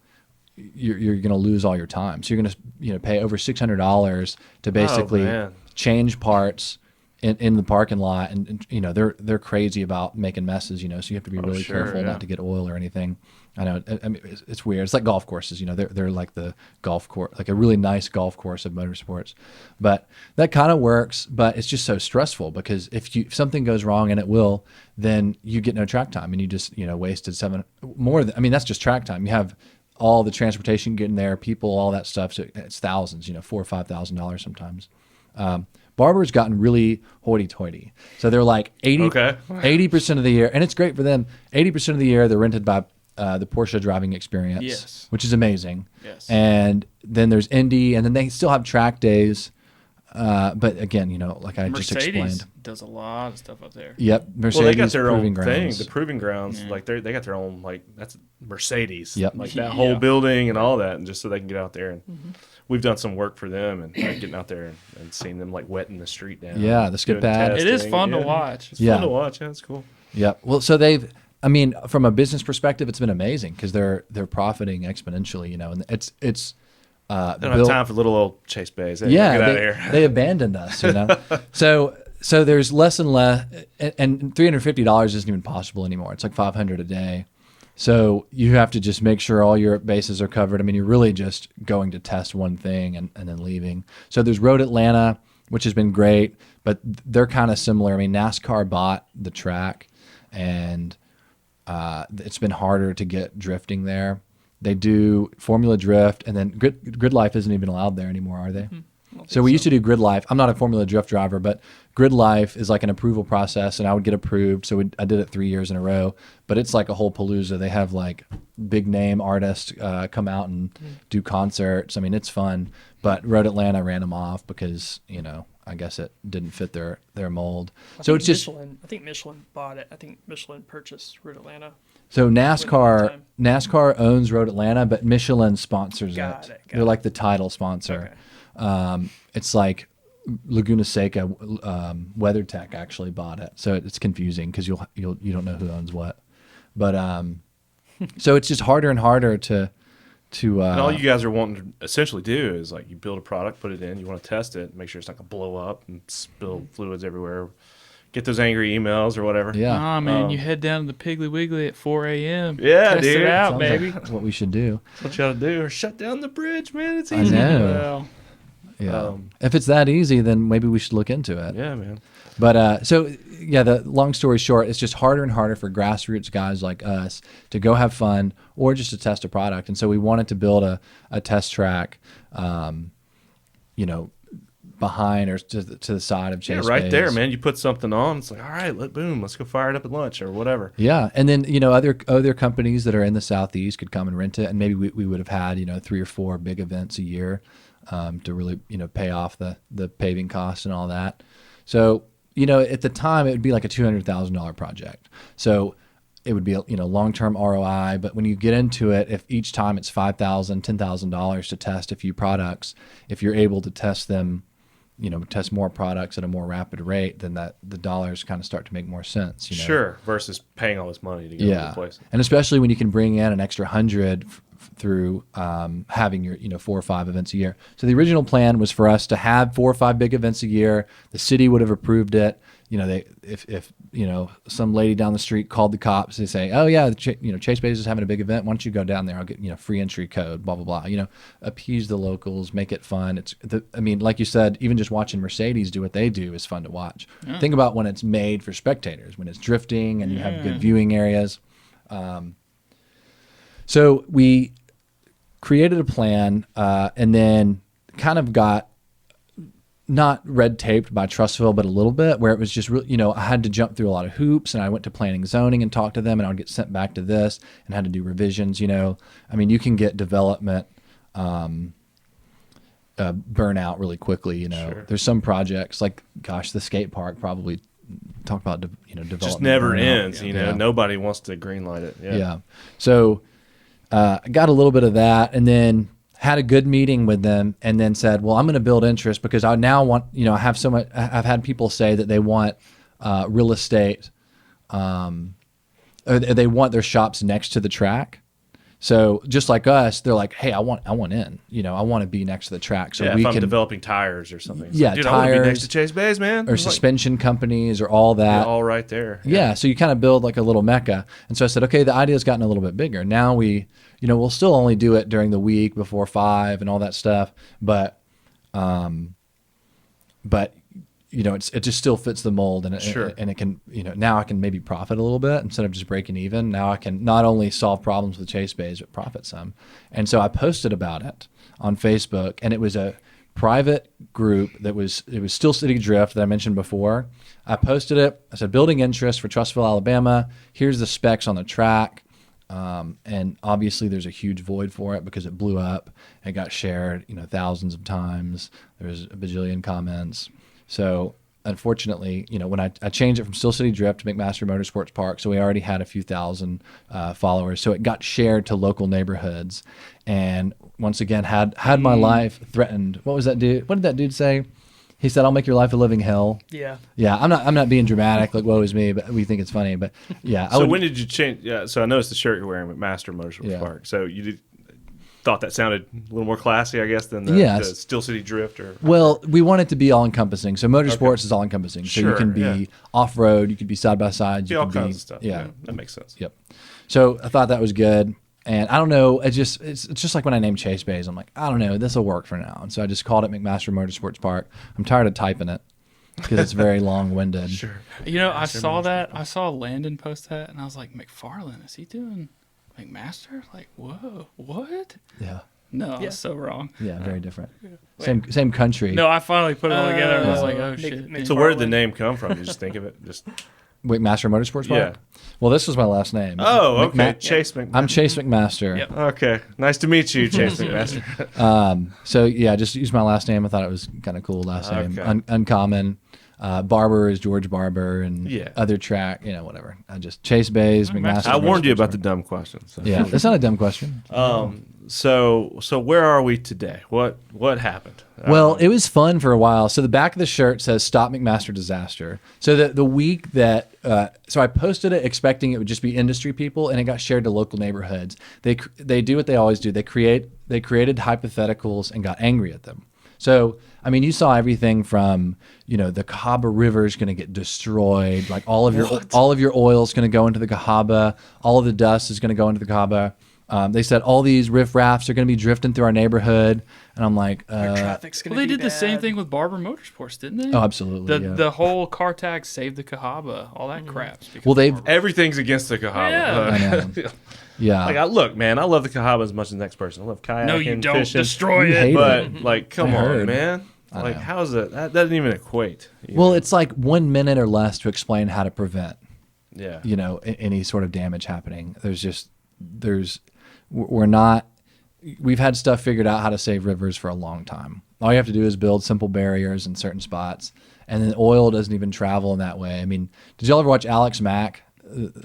you're going to lose all your time. So you're going to pay over $600 to basically change parts in the parking lot, and they're crazy about making messes. So you have to be really careful not to get oil or anything. I know. I mean, it's weird. It's like golf courses. They're like the golf course, like a really nice golf course of motorsports. But that kind of works. But it's just so stressful because if something goes wrong, and it will, then you get no track time, and you just wasted that's just track time. You have all the transportation getting there, people, all that stuff. So it's thousands. $4,000 or $5,000 sometimes. Barber's gotten really hoity-toity. So they're like 80% of the year, and it's great for them. 80% of the year they're rented by the Porsche driving experience, Yes. which is amazing. Yes. And then there's Indy, and then they still have track days. But again, like I just explained. Mercedes does a lot of stuff up there. Yep, Mercedes. Well, they got their Proving own Grounds. thing. The Proving Grounds, Yeah. like they got their own, like that's Mercedes. Yep. Like that Yeah. whole building and all that, and just so they can get out there. And Mm-hmm. we've done some work for them, and getting out there and seeing them like wetting the street down. Yeah, the skid doing pad. It is testing. fun to Yeah. watch. It's Yeah. fun to watch. Yeah, it's cool. Yep. Well, so from a business perspective, it's been amazing because they're profiting exponentially, and it's They don't have time for little old Chase Bays. Hey, yeah, get out of here. they abandoned us, So there's less and less, and $350 isn't even possible anymore. It's like $500 a day. So you have to just make sure all your bases are covered. I mean, you're really just going to test one thing and then leaving. So there's Road Atlanta, which has been great, but they're kind of similar. I mean, NASCAR bought the track, and it's been harder to get drifting there. They do Formula Drift, and then Grid Life isn't even allowed there anymore, are they? So we used to do Grid Life. I'm not a Formula Drift driver, but Grid Life is like an approval process, and I would get approved. So I did it 3 years in a row, but it's like a whole palooza. They have like big name artists come out and do concerts. I mean, it's fun. But Road Atlanta ran them off because I guess it didn't fit their mold. So it's just Michelin. I think Michelin bought it. I think Michelin purchased Road Atlanta. so NASCAR time. NASCAR owns Road Atlanta, but Michelin sponsors Got it. it. They're like the title sponsor. It's like Laguna Seca, WeatherTech actually bought it, so it's confusing because you don't know who owns what. But so it's just harder and harder to. And all you guys are wanting to essentially do is like you build a product, put it in, you want to test it, make sure it's not going to blow up and spill fluids everywhere. get those angry emails or whatever. Yeah. Ah, man, you head down to the Piggly Wiggly at 4 a.m. Yeah, Test dude. it out, Sounds like baby. that's what we should do. That's what you ought to do. Or shut down the bridge, man. It's I easy. know. Well, Yeah. If it's that easy, then maybe we should look into it. Yeah, man. But so yeah, the long story short, it's just harder and harder for grassroots guys like us to go have fun or just to test a product. And so we wanted to build a test track, you know, behind or to the side of Chase Yeah, right Bays. there, man. You put something on, it's like, all right, boom, let's go fire it up at lunch or whatever. Yeah, and then you know other companies that are in the southeast could come and rent it, and maybe we would have had 3 or 4 big events a year to really pay off the paving costs and all that. So at the time it would be like a $200,000 project. So it would be long-term ROI, but when you get into it, if each time it's $5,000, $10,000 to test a few products, if you're able to test them, test more products at a more rapid rate, then the dollars kind of start to make more sense. Sure, versus paying all this money to go to the place. And especially when you can bring in an extra 100 through having your 4 or 5 events a year. So the original plan was for us to have 4 or 5 big events a year. The city would have approved it. If some lady down the street called the cops, they say, oh yeah, Chase Bays is having a big event. Why don't you go down there? I'll get free entry code. Blah blah blah. Appease the locals, make it fun. Like you said, even just watching Mercedes do what they do is fun to watch. Yeah. Think about when it's made for spectators, when it's drifting and you have good viewing areas. So we created a plan and then kind of got not red taped by Trustville, but a little bit, where it was just really, I had to jump through a lot of hoops, and I went to planning zoning and talked to them, and I would get sent back to this and had to do revisions. You can get development burnout really quickly. Sure. There's some projects like, gosh, the skate park probably talk about development. Just never burnout. ends. Yeah. Nobody wants to greenlight it. Yeah. So I got a little bit of that, and then had a good meeting with them, and then said, well, I'm going to build interest because I now want, I have so much, I've had people say that they want real estate, or they want their shops next to the track. So just like us, they're like, hey, I want in, I want to be next to the track. So we if I'm can developing tires or something. It's Yeah, like, dude, I want to be next tires, to Chase Bays, man. or It's like, suspension companies or all that. you're all right there. Yeah, so you kind of build like a little mecca. And so I said, okay, the idea's gotten a little bit bigger. Now we'll still only do it during the week before 5 and all that stuff, but it just still fits the mold, and Sure. and it can, now I can maybe profit a little bit instead of just breaking even. Now I can not only solve problems with Chase Bays, but profit some. And so I posted about it on Facebook, and it was a private group it was Steel City Drift that I mentioned before. I posted it. I said, building interest for Trustville, Alabama. Here's the specs on the track. And obviously there's a huge void for it because it blew up. It got shared, thousands of times. There was a bajillion comments. So unfortunately, when I changed it from Steel City Drift to McMaster Motorsports Park, so we already had a few thousand followers. So it got shared to local neighborhoods, and once again had my life threatened. What was that dude? What did that dude say? He said, "I'll make your life a living hell." Yeah. Yeah, I'm not being dramatic, like woe is me, but we think it's funny. But yeah, So when did you change? Yeah, so I noticed the shirt you're wearing with Master Motorsports Yeah. Park. So you thought that sounded a little more classy, I guess, than the Yes. Steel City Drift or. Well, we want it to be all encompassing. So motorsports is all encompassing. So you Sure, can be yeah. off road, you could be side by side, Be you all can kinds be of stuff. Yeah. That makes sense. Yep. So I thought that was good. And I don't know, it's just like when I named Chase Bays, I'm like, I don't know, this will work for now. And so I just called it McMaster Motorsports Park. I'm tired of typing it because it's very long-winded. Sure. I saw that. I saw Landon post that, and I was like, McFarland, is he doing McMaster? Like, whoa, what? Yeah. No, I Yeah. was so wrong. Yeah, very different. Same country. No, I finally put it all together, and I was Yeah. like, oh, Nick- shit. Nick- So where did the name come from? You just think of it? Just McMaster Motorsports Park? Yeah. Well, this was my last name. Oh, okay. McMa- Chase McMaster. I'm Chase McMaster. Yep. Okay. Nice to meet you, Chase McMaster. So yeah, just use my last name. I thought it was kind of cool last name, Okay. uncommon. Barber is George Barber, and Yeah. other track, whatever. I just Chase Bays, McMaster. I warned you Motorsports about the Park. dumb questions. So. Yeah, that's not a dumb question. So where are we today? What happened? Well, it was fun for a while. So the back of the shirt says "Stop McMaster Disaster." So the week that, so I posted it expecting it would just be industry people, and it got shared to local neighborhoods. They do what they always do. They created hypotheticals and got angry at them. So, I mean, you saw everything from, the Cahaba River is going to get destroyed. Like all of your oil is going to go into the Cahaba. All of the dust is going to go into the Cahaba. They said all these riffraffs are going to be drifting through our neighborhood. And I'm like, Traffic's gonna Well, they be did the same bad. thing with Barber Motorsports, didn't they? oh, absolutely. The yeah. the whole car tag saved the Cahaba, all that crap. Well, they've, Everything's against the Cahaba. Yeah. I know. Yeah. Like, look, man, I love the Cahaba as much as the next person. I love kayaking, No, you don't. fishing, Destroy You it. hate but like, come I on, heard. man. I Like, know. how's it? That doesn't even equate. Well, it's like 1 minute or less to explain how to prevent, yeah. any sort of damage happening. We're not, we've had stuff figured out how to save rivers for a long time. All you have to do is build simple barriers in certain spots, and then oil doesn't even travel in that way. I mean, did y'all ever watch Alex Mack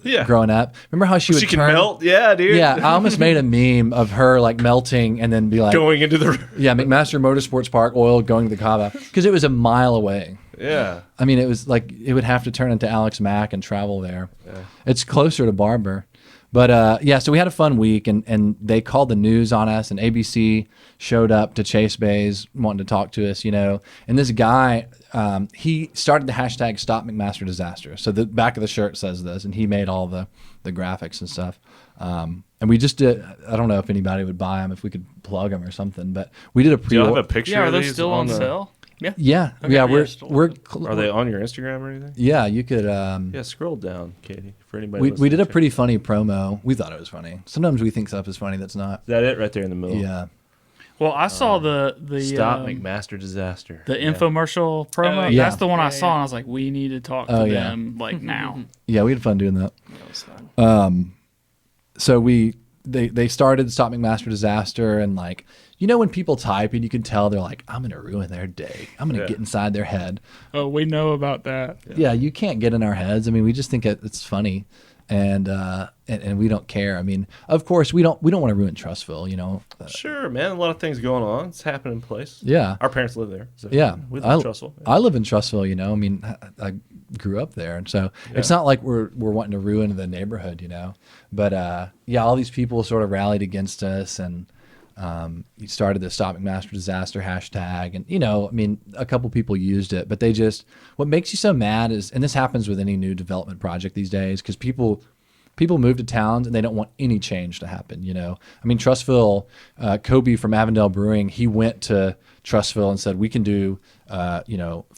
Yeah. growing up? Remember how she would She can turn? melt. Yeah, dude. Yeah, I almost made a meme of her like melting and then be like, Going into the. yeah, McMaster Motorsports Park, oil going to the Cava, because it was a mile away. Yeah. I mean, it was like it would have to turn into Alex Mack and travel there. It's closer to Barber. But yeah, so we had a fun week, and they called the news on us, and ABC showed up to Chase Bays wanting to talk to us, And this guy, he started the hashtag Stop McMaster Disaster. So the back of the shirt says this, and he made all the graphics and stuff. And we just did. I don't know if anybody would buy them, if we could plug them or something, but we did a Do y'all have pre. a picture Yeah, are of those these still on the- sale? Yeah, Okay, yeah, yeah, still- Are they on your Instagram or anything? Yeah, you could. Yeah, scroll down, Katie, for anybody. We listening did a to- pretty funny promo. We thought it was funny. Sometimes we think stuff is funny that's not. Is that it right there in the middle? Yeah. Well, I saw the Stop um, McMaster Disaster. the Yeah. infomercial promo. Oh, yeah. That's the one I Yeah, saw, yeah. and I was like, we need to talk Oh, to yeah. them like now. Yeah, we had fun doing that. That was fun. So they started Stop McMaster Disaster, and like, when people type and you can tell they're like, I'm gonna ruin their day. I'm gonna Yeah. get inside their head. Oh, we know about that. Yeah, you can't get in our heads. I mean, we just think it's funny, and we don't care. I mean, of course we don't want to ruin Trustville. Sure, man. A lot of things going on. It's happening in place. Yeah. Our parents live there. So Yeah, we live in Trussville. I live in Trustville. I mean, I grew up there, and so it's not like we're wanting to ruin the neighborhood, But yeah, all these people sort of rallied against us, and you started the Stop McMaster Disaster hashtag, and I mean, a couple people used it, but what makes you so mad is, and this happens with any new development project these days, because people move to towns and they don't want any change to happen. I mean, Trustville, Kobe from Avondale Brewing, he went to Trustville and said, we can do,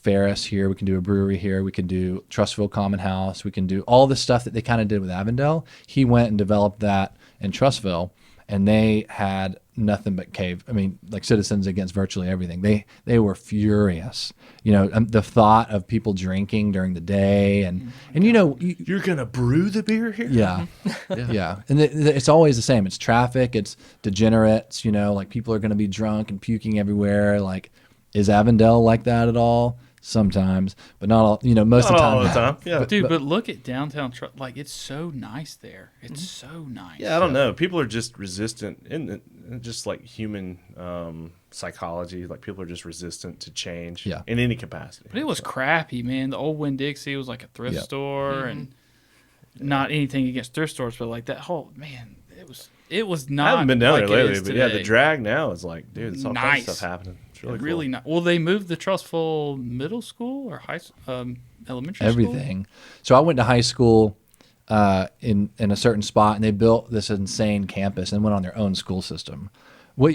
Ferris here, we can do a brewery here, we can do Trustville Common House, we can do all the stuff that they kind of did with Avondale. He went and developed that in Trustville, and they had nothing but like citizens against virtually everything. They were furious. The thought of people drinking during the day, and You're gonna brew the beer here? yeah, yeah, and it's always the same. It's traffic. It's degenerates. Like people are going to be drunk and puking everywhere. Like, is Avondale like that at all? Sometimes, but not all. Most Not of the all time. the time. Yeah. Dude, but look at downtown. Like, it's so nice there. It's so nice. Yeah, I don't know. People are just resistant, in just like human psychology. Like people are just resistant to change. Yeah. In any capacity. But it was crappy, man. The old Winn-Dixie was like a thrift Yeah. store, and not anything against thrift stores, but like that whole man, it was not. I haven't been down like there it lately, is but yeah, the today. drag now is like, dude, it's all kinds Nice. of stuff happening. It's really, Really cool. not. Well, they moved the Trustful Middle School or elementary school. Everything. So I went to high school in a certain spot, and they built this insane campus and went on their own school system. What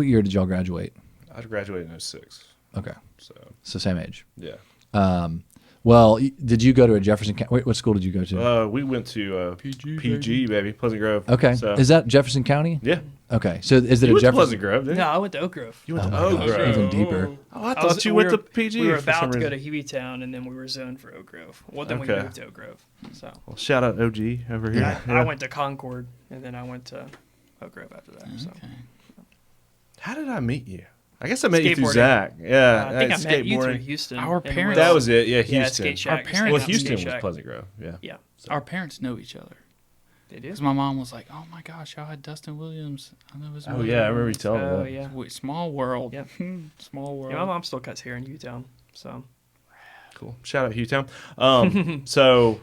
year did y'all graduate? I graduated in 06. Okay, So so same age. yeah. Well, did you go to a Jefferson County? Wait, what school did you go to? We went to PG, PG, baby, Pleasant Grove. Okay, So, is that Jefferson County? yeah. Okay, so is it You a went to Jefferson? Pleasant Grove, didn't you? No, I went to Oak Grove. You went Oh to my Oak gosh, Grove. even deeper. Oh, I thought you went to PG. We were for some about to go reason. to Hueytown, and then we were zoned for Oak Grove. Well, then Okay. we moved to Oak Grove. So Well, shout out OG over here. I went to Concord, and then I went to Oak Grove after that. So Okay. How did I meet you? I guess I met you through Skateboarding. Zach. Yeah, I think I met you through skateboarding. Houston. Our and we parents- were- That was it. Yeah, Yeah, Houston. Skate Shack. Our just parents- hanging Well, out in Houston Skate was Shack. Pleasant Grove. Yeah. Yeah, Our parents know each other. they do. Because my mom was like, "Oh my gosh, y'all had Dustin Williams. I know his Oh mother." yeah, I remember you telling me Oh that. yeah. Wait, small world. Yeah. Small world. Yeah, my mom still cuts hair in Hueytown. So Cool. Shout out Hughtown. So,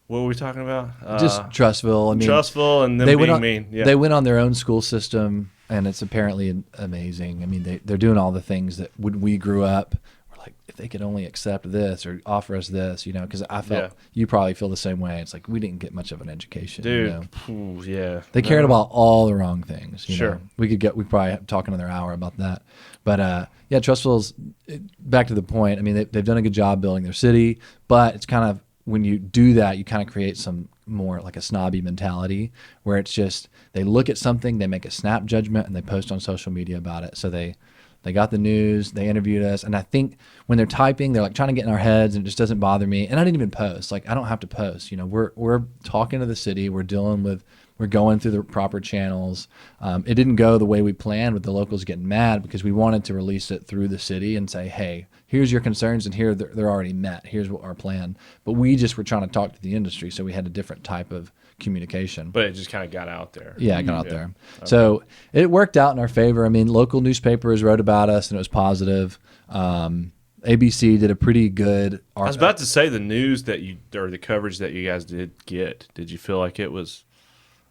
what were we talking about? Just Trustville. I mean, Trustful and them they being went on. mean. Yeah. They went on their own school system. and it's apparently amazing. I mean, they're doing all the things that when we grew up, we're like, if they could only accept this or offer us this, you know, because I felt you probably feel the same way. It's like we didn't get much of an education, Dude, you know? ooh, yeah. They cared about all the wrong things. You Sure. know? We probably have to talk another hour about that. But yeah, Trussville's, back to the point. I mean, they've done a good job building their city, but it's kind of, when you do that, you kind of create some more like a snobby mentality where it's just, they look at something, they make a snap judgment, and they post on social media about it. So they got the news, they interviewed us, and I think when they're typing, they're like trying to get in our heads, and it just doesn't bother me. And I didn't even post. Like, I don't have to post. You know, we're talking to the city, we're going through the proper channels. It didn't go the way we planned with the locals getting mad because we wanted to release it through the city and say, hey, here's your concerns, and here they're already met. Here's what our plan. But we just were trying to talk to the industry, so we had a different type of communication. But it just kind of got out there. Yeah, it got out there. So it worked out in our favor. I mean, local newspapers wrote about us, and it was positive. ABC did a pretty good. I was about to say the news that or the coverage that you guys did get. Did you feel like it was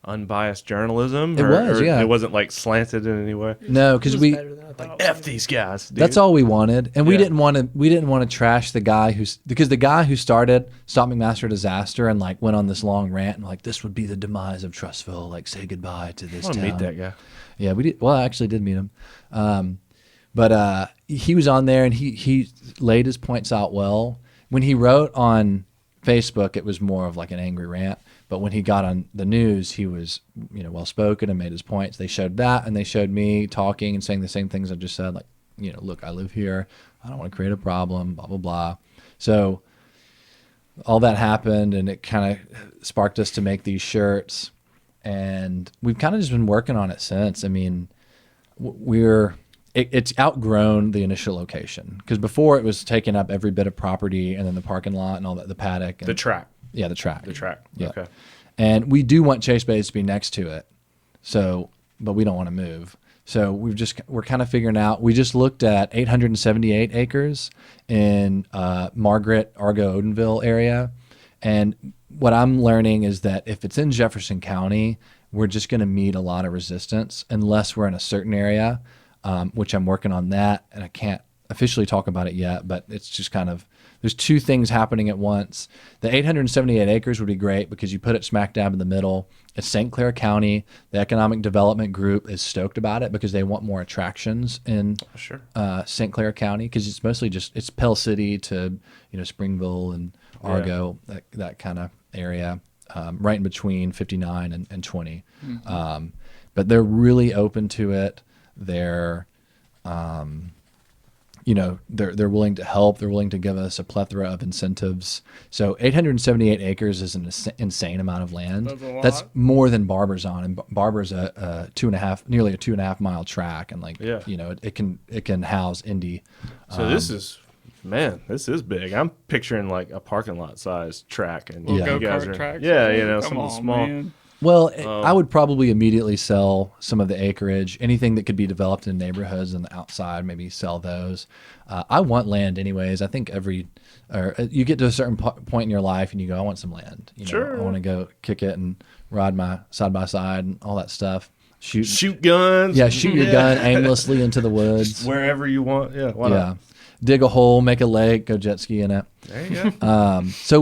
unbiased journalism? It was, yeah. It wasn't like slanted in any way. No, because It was we. better than I thought it F was. these guys. Dude. That's all we wanted, and we Yeah. didn't want to trash the guy because the guy who started Stop McMaster Disaster and like went on this long rant and like this would be the demise of Trussville, like say goodbye to this I want to town. meet that guy. Yeah, we did. Well, I actually did meet him, but he was on there and he laid his points out well. When he wrote on Facebook, it was more of like an angry rant. But when he got on the news, he was, you know, well spoken and made his points. They showed that, and they showed me talking and saying the same things I just said, like, you know, look, I live here. I don't want to create a problem. Blah blah blah. So all that happened, and it kind of sparked us to make these shirts, and we've kind of just been working on it since. I mean, it's outgrown the initial location because before it was taking up every bit of property, and then the parking lot and all that, the paddock, and The track. yeah, the track. The track. Yeah. Okay. And we do want Chase Bays to be next to it. So, but we don't want to move. So we're kind of figuring out, we just looked at 878 acres in Margaret, Argo, Odenville area. And what I'm learning is that if it's in Jefferson County, we're just going to meet a lot of resistance unless we're in a certain area, which I'm working on that. And I can't officially talk about it yet, but it's just kind of, there's two things happening at once. The 878 acres would be great because you put it smack dab in the middle. It's St. Clair County. The Economic Development Group is stoked about it because they want more attractions in Sure. St. Clair County because it's mostly just, it's Pell City to, you know, Springville and Argo, that kind of area, right in between 59 and 20. But they're really open to it. They're, you know, they're willing to help. They're willing to give us a plethora of incentives. So 878 acres is an insane amount of land. That's a lot. That's more than Barber's on, and Barber's nearly a 2.5 mile track, and like, Yeah. you know, it can house Indy. So this is, man, this is big. I'm picturing like a parking lot size track, and Yeah. you guys Go-kart are, tracks. yeah, you know, Come some of the on, small. man. Well, I would probably immediately sell some of the acreage, anything that could be developed in neighborhoods and the outside, maybe sell those. I want land anyways. I think you get to a certain point in your life and you go, I want some land. You know, Sure. I want to go kick it and ride my side by side and all that stuff. Shoot guns. Yeah, shoot your gun aimlessly into the woods. Wherever you want. Yeah. Why Yeah. not? Dig a hole, make a lake, go jet ski in it. There you go. So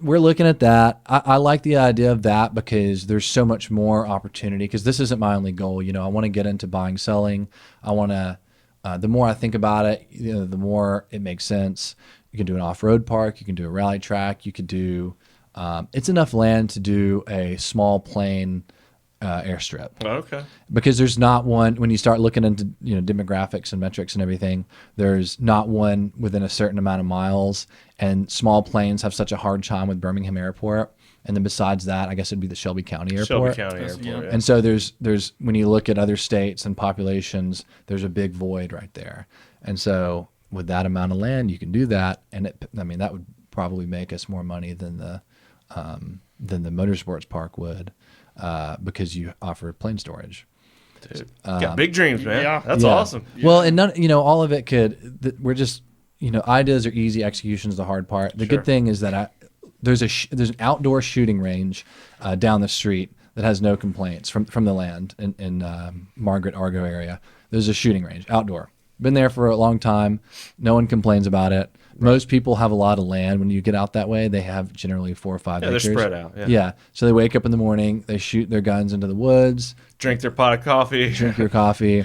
we're looking at that. I like the idea of that because there's so much more opportunity because this isn't my only goal. You know, I want to get into buying, selling. I want to, the more I think about it, you know, the more it makes sense. You can do an off-road park. You can do a rally track. You could do, it's enough land to do a small plane airstrip. Okay. Because there's not one, when you start looking into, you know, demographics and metrics and everything, there's not one within a certain amount of miles, and small planes have such a hard time with Birmingham Airport. And then besides that, I guess it'd be the Shelby County Airport. Shelby County Airport. yeah. Yeah. And so there's when you look at other states and populations, there's a big void right there. And so with that amount of land, you can do that, and that would probably make us more money than the motorsports park would. Because you offer plane storage. Dude, got big dreams, man. Yeah. That's Yeah. awesome. Well, and none, you know, all of it we're just, you know, ideas are easy, execution is the hard part. The Sure. good thing is that there's an outdoor shooting range down the street that has no complaints from the land in Margaret Argo area. There's a shooting range, outdoor. Been there for a long time. No one complains about it. Most people have a lot of land. When you get out that way, they have generally 4 or 5 Yeah, acres. they're spread out. Yeah. So they wake up in the morning, they shoot their guns into the woods, Drink their pot of coffee. drink your coffee.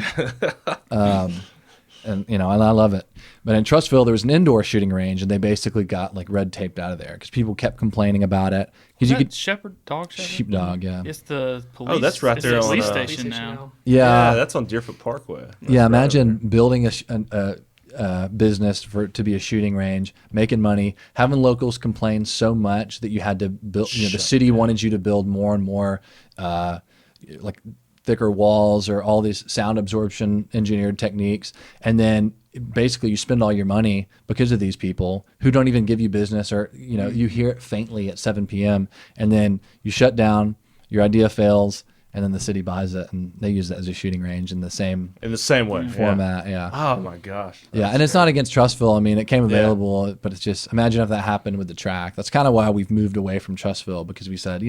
And and I love it. But in Trustville, there was an indoor shooting range, and they basically got like red taped out of there because people kept complaining about it. Because Is you that could shepherd dog shepherd? sheepdog, yeah, It's the police. that's right it's there the on, police police station now. Yeah, yeah, that's on Deerfoot Parkway. That's yeah. right Imagine over building a business for it to be a shooting range, making money, having locals complain so much that you had to build. The Shut city wanted you to build more and more, like thicker walls or all these sound absorption engineered techniques, and then basically you spend all your money because of these people who don't even give you business, or you hear it faintly at 7 p.m. and then you shut down, your idea fails, and then the city buys it and they use it as a shooting range in the same in the same way. format. Yeah. Oh my gosh. Yeah, and it's not against Trustville. I mean, it came Yeah. available, but it's just imagine if that happened with the track. That's kind of why we've moved away from Trustville, because we said,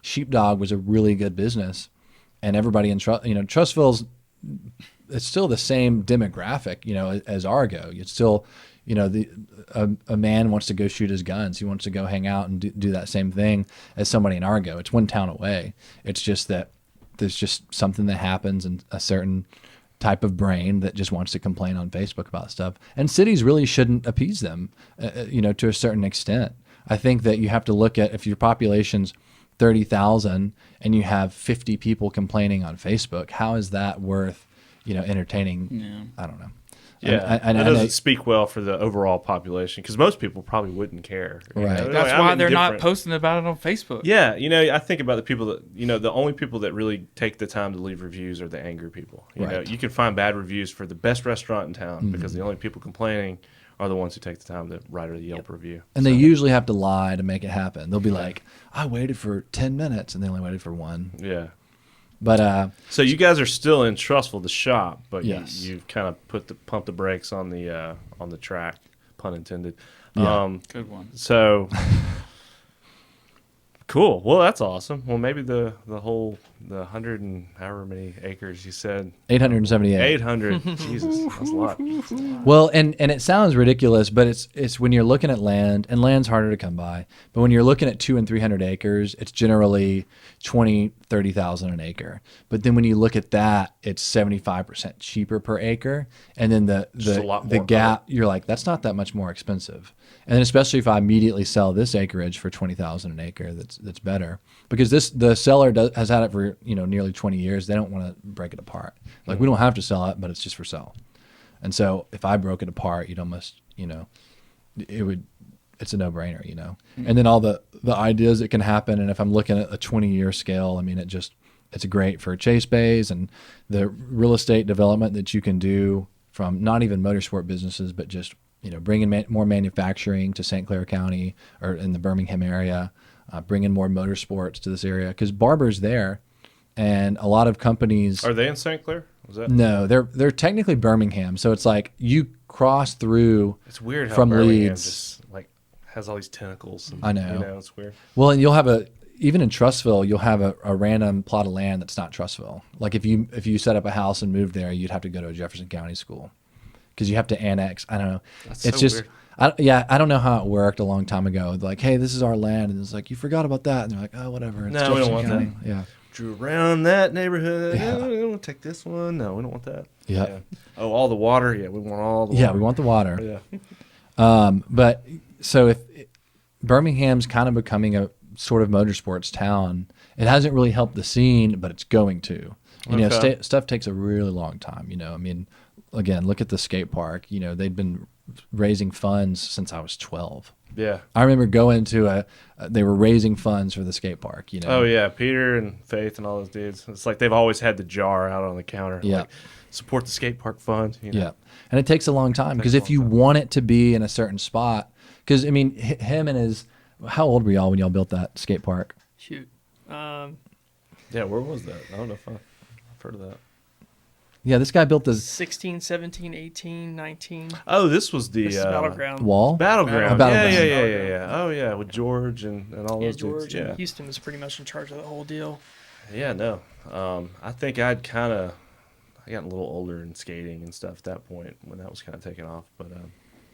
sheepdog was a really good business, and everybody in Trustville's, it's still the same demographic, as Argo. It's still, a man wants to go shoot his guns. He wants to go hang out and do that same thing as somebody in Argo. It's one town away. It's just that there's just something that happens in a certain type of brain that just wants to complain on Facebook about stuff. And cities really shouldn't appease them, to a certain extent. I think that you have to look at, if your population's 30,000 and you have 50 people complaining on Facebook, how is that worth, entertaining? Yeah. I don't know. Yeah, And that doesn't speak well for the overall population, because most people probably wouldn't care. Right. They're That's like, why I'm they're not indifferent. posting about it on Facebook. Yeah, I think about the people that, the only people that really take the time to leave reviews are the angry people. Right. You can find bad reviews for the best restaurant in town because the only people complaining are the ones who take the time to write a Yelp review. And they usually have to lie to make it happen. They'll be like, I waited for 10 minutes and they only waited for 1. Yeah. But So you guys are still in Trustful, the shop, but Yes. you've kind of pumped the brakes on the track, pun intended. Yeah. Good one. So cool. Well, that's awesome. Well, maybe the 100 and however many acres you said, 878. 800. Jesus, that's a lot. Well, and it sounds ridiculous, but it's when you're looking at land, and land's harder to come by. But when you're looking at 200 and 300 acres, it's generally 30,000 an acre. But then when you look at that, it's 75% cheaper per acre, and then Just a lot the more gap, you're like, that's not that much more expensive. And then especially if I immediately sell this acreage for 20,000 an acre, that's better, because the seller has had it for nearly 20 years. They don't want to break it apart. Like, we don't have to sell it, but it's just for sale. And so if I broke it apart, you'd almost, it's a no-brainer, And then all the ideas that can happen. And if I'm looking at a 20-year scale, I mean, it's great for Chase Bays and the real estate development that you can do from not even motorsport businesses, but just, bringing more manufacturing to St. Clair County or in the Birmingham area, bringing more motorsports to this area, because Barber's there. And a lot of companies Are they in St. Clair? Was that? no, they're technically Birmingham. So it's like you cross through. It's weird how From Birmingham Leeds. just has all these tentacles. And, I know. It's weird. Well, and you'll have even in Trustville, you'll have a random plot of land that's not Trustville. Like if you set up a house and moved there, you'd have to go to a Jefferson County school because you have to annex. I don't know. That's It's so just. weird. I don't know how it worked a long time ago. Like, hey, this is our land, and it's like, you forgot about that, and they're like, oh, whatever. It's No, we don't Jefferson want County. Yeah. Drew around that neighborhood. Yeah. No, we don't want to take this one. No, we don't want that. Yep. Yeah. Oh, all the water. Yeah, we want all the Yeah, water. we want the water. Yeah. But so if Birmingham's kind of becoming a sort of motorsports town, it hasn't really helped the scene, but it's going to. Okay. Stuff takes a really long time. I mean, again, look at the skate park. They've been raising funds since I was 12. Yeah. I remember going to they were raising funds for the skate park. Oh yeah, Peter and Faith and all those dudes. It's like they've always had the jar out on the counter. Yeah. Like, support the skate park fund. Yeah, and it takes a long time because Takes a if you long time. want it to be in a certain spot, because I mean, him and his, how old were y'all when y'all built that skate park? Shoot. Yeah, where was that? I don't know if I've heard of that. Yeah, this guy built this 16, 17, 18, 19. Oh, this was the This is Battleground. wall. Battleground. Battleground. Yeah. Oh yeah, with George and all Yeah, those George dudes. and Yeah. Houston was pretty much in charge of the whole deal. Yeah, no. I think I got a little older in skating and stuff at that point when that was kind of taking off. But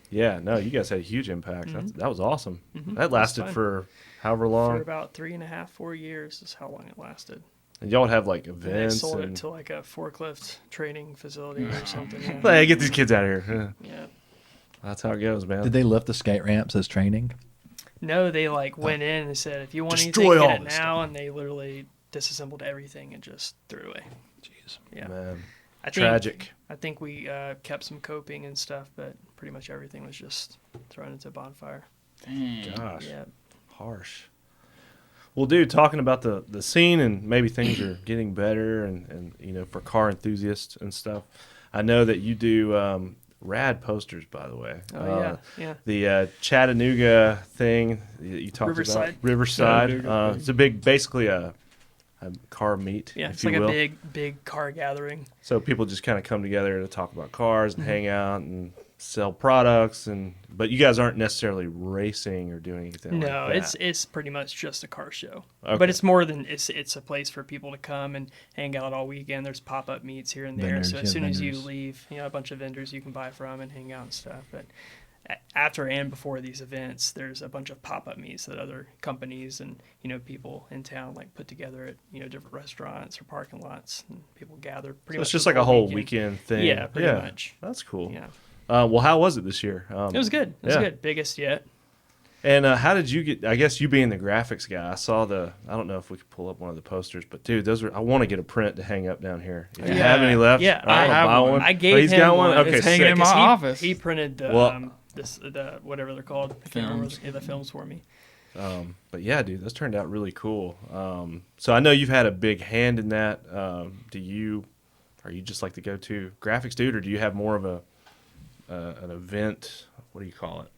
yeah, no, you guys had a huge impact. That was awesome. That lasted fun. for however For long. about 3.5, 4 years is how long it lasted. And y'all would have like And they events sold it and to like a forklift training facility or something. Yeah. hey, get these kids out of here. Yeah. That's how it goes, man. Did they lift the skate ramps as training? No, they like went in and said, if you want Destroy anything, all get it this now. And they literally disassembled everything and just threw it away. Jeez. Yeah. Man, I think, tragic. I think we kept some coping and stuff, but pretty much everything was just thrown into a bonfire. Dang. Gosh, Yeah. harsh. Well, dude, talking about the scene and maybe things are getting better and for car enthusiasts and stuff. I know that you do rad posters, by the way. Oh, yeah. The Chattanooga thing that you talked Riverside. about. Riverside. Chattanooga thing. It's a basically a car meet, Yeah, if it's you like will. a big car gathering. So people just kind of come together to talk about cars Mm-hmm. and hang out and sell products, but you guys aren't necessarily racing or doing anything like No, that. it's pretty much just a car show. Okay. But it's more than it's a place for people to come and hang out all weekend. There's pop-up meets here and there. Vendors, So yeah, as soon as you vendors. leave, a bunch of vendors you can buy from and hang out and stuff. But after and before these events, there's a bunch of pop-up meets that other companies and people in town like put together at different restaurants or parking lots, and people gather. Pretty So much it's just the like a whole weekend thing. Yeah, pretty much. That's cool. Yeah, Well, how was it this year? it was good. It was yeah. good. Biggest yet. And how did you get? I guess you being the graphics guy, I saw the. I don't know if we could pull up one of the posters, but dude, those are. I want to get a print to hang up down here. If you Yeah. have any left, Yeah, I'll I have buy one. one. I gave Oh, he's him got one. one. Okay, It's hanging in sick. my 'Cause office. He printed the Well- the whatever they're called. I can't remember the films for me. But yeah, dude, those turned out really cool. So I know you've had a big hand in that. Are you just like the go-to graphics dude, or do you have more of an event? What do you call it?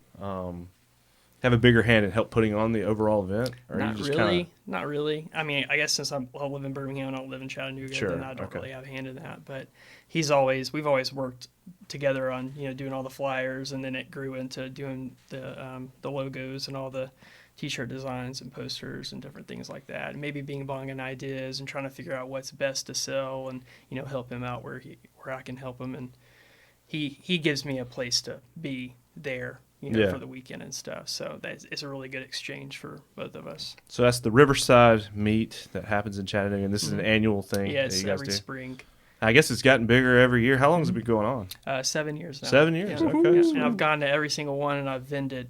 Have a bigger hand in help putting on the overall event, or are Not you just really. kinda, Not really. I mean, I guess since I live in Birmingham and I don't live in Chattanooga, Sure, then I don't okay. really have a hand in that. But we've always worked together on doing all the flyers, and then it grew into doing the logos and all the T-shirt designs and posters and different things like that. And maybe being bong on ideas and trying to figure out what's best to sell and help him out where I can help him, and he gives me a place to be there. Yeah. For the weekend and stuff. So it's a really good exchange for both of us. So that's the Riverside meet that happens in Chattanooga, and this is an annual thing Yeah, that it's you guys every do. spring. I guess it's gotten bigger every year. How long has it been going on? 7 years now. 7 years, Yeah. okay, Yeah. sweet. And I've gone to every single one, and I've vended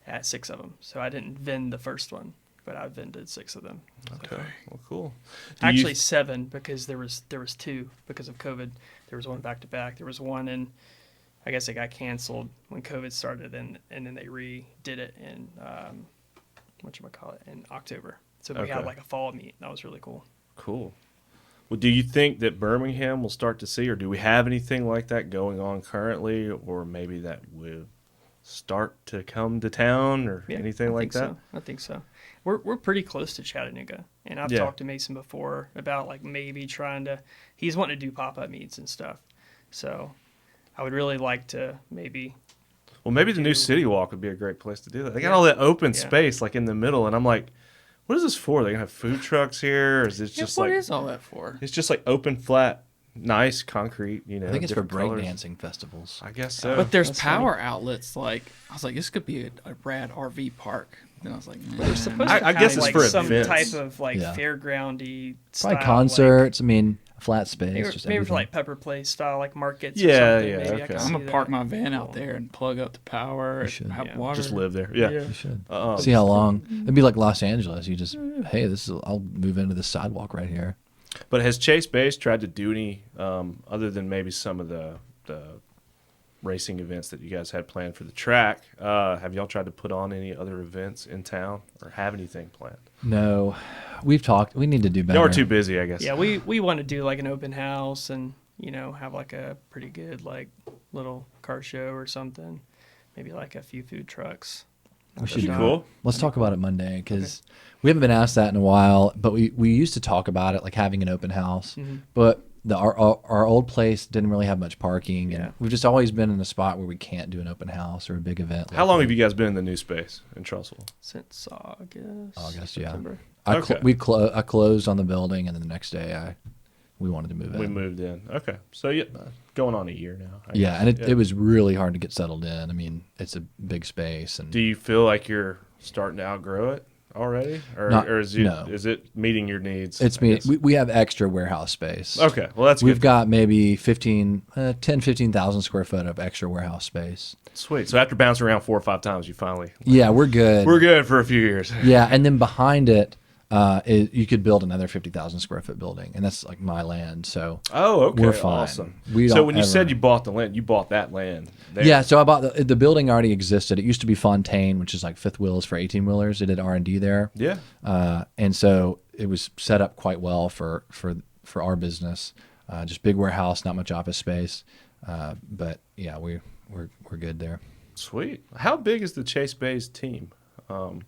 at 6 of them. So I didn't vend the first one, but I vended 6 of them. Okay, well, cool. Do you- Actually, 7 because there was 2 because of COVID. There was one back to back. There was one in, I guess it got canceled when COVID started, and then they redid it in in October. So we Okay. had like a fall meet. That was really cool. Cool. Well, do you think that Birmingham will start to see, or do we have anything like that going on currently, or maybe that will start to come to town, or Yeah, anything I like think that? So. I think so. We're pretty close to Chattanooga, and I've Yeah. talked to Mason before about like maybe trying to. He's wanting to do pop-up meets and stuff, so I would really like to maybe. Well, maybe the new do- City Walk would be a great place to do that. They got Yeah. all that open Yeah. space like in the middle, and I'm like, what is this for? They're gonna have food trucks here, or is it just What like is all that for? it's just like open, flat, nice concrete? I think it's for different colors. breakdancing festivals. I guess so. But there's That's power outlets. Like I was like, this could be a rad RV park. Then I was like, They're man. supposed I to guess have, it's like for some events. type of like Yeah. fairgroundy Probably style, concerts. I mean, a flat space. Maybe, just maybe for everything. like Pepper Place style, like markets. Yeah, or something. yeah, Maybe I okay. can I'm see gonna park that. my van out Cool. there and plug up the power and should. have Yeah. water. just live there. Yeah. You should. Uh-uh. See how long. It'd be like Los Angeles. You just, hey, I'll move into this sidewalk right here. But has Chase Base tried to do any other than maybe some of the racing events that you guys had planned for the track? Have y'all tried to put on any other events in town or have anything planned? No, we've talked. We need to do better. Y'all are too busy, I guess. Yeah, we want to do like an open house and have like a pretty good like little car show or something. Maybe like a few food trucks. We That'd should be cool. Let's talk about it Monday because we haven't been asked that in a while. But we used to talk about it like having an open house. Mm-hmm. But Our old place didn't really have much parking, and Yeah. we've just always been in a spot where we can't do an open house or a big event. How long have you guys been in the new space in Trussville? Since August. August, yeah. September. I Okay. I closed on the building, and then the next day we wanted to move in. We moved in. Okay, so yeah, going on a year now. I Yeah, guess. and it was really hard to get settled in. I mean, it's a big space, and Do you feel like you're starting to outgrow it already, or, Not- or no. is it meeting your needs? it's I me. guess? We have extra warehouse space. Okay, well that's We've good. got maybe 15,000 square foot of extra warehouse space. Sweet. So after bouncing around 4 or 5 times, you finally Yeah, we're good. we're good for a few years. Yeah, and then behind it, you could build another 50,000 square foot building, and that's like my land. So Oh, okay. We're fine. Awesome. We So don't when you said ever- you bought the land, you bought that land. There. yeah, so I bought the building already existed. It used to be Fontaine, which is like fifth wheels for 18 wheelers. It did R&D there. Yeah. And so it was set up quite well for our business. Just big warehouse, not much office space. But yeah, we're good there. Sweet. How big is the Chase Bays team? Oh,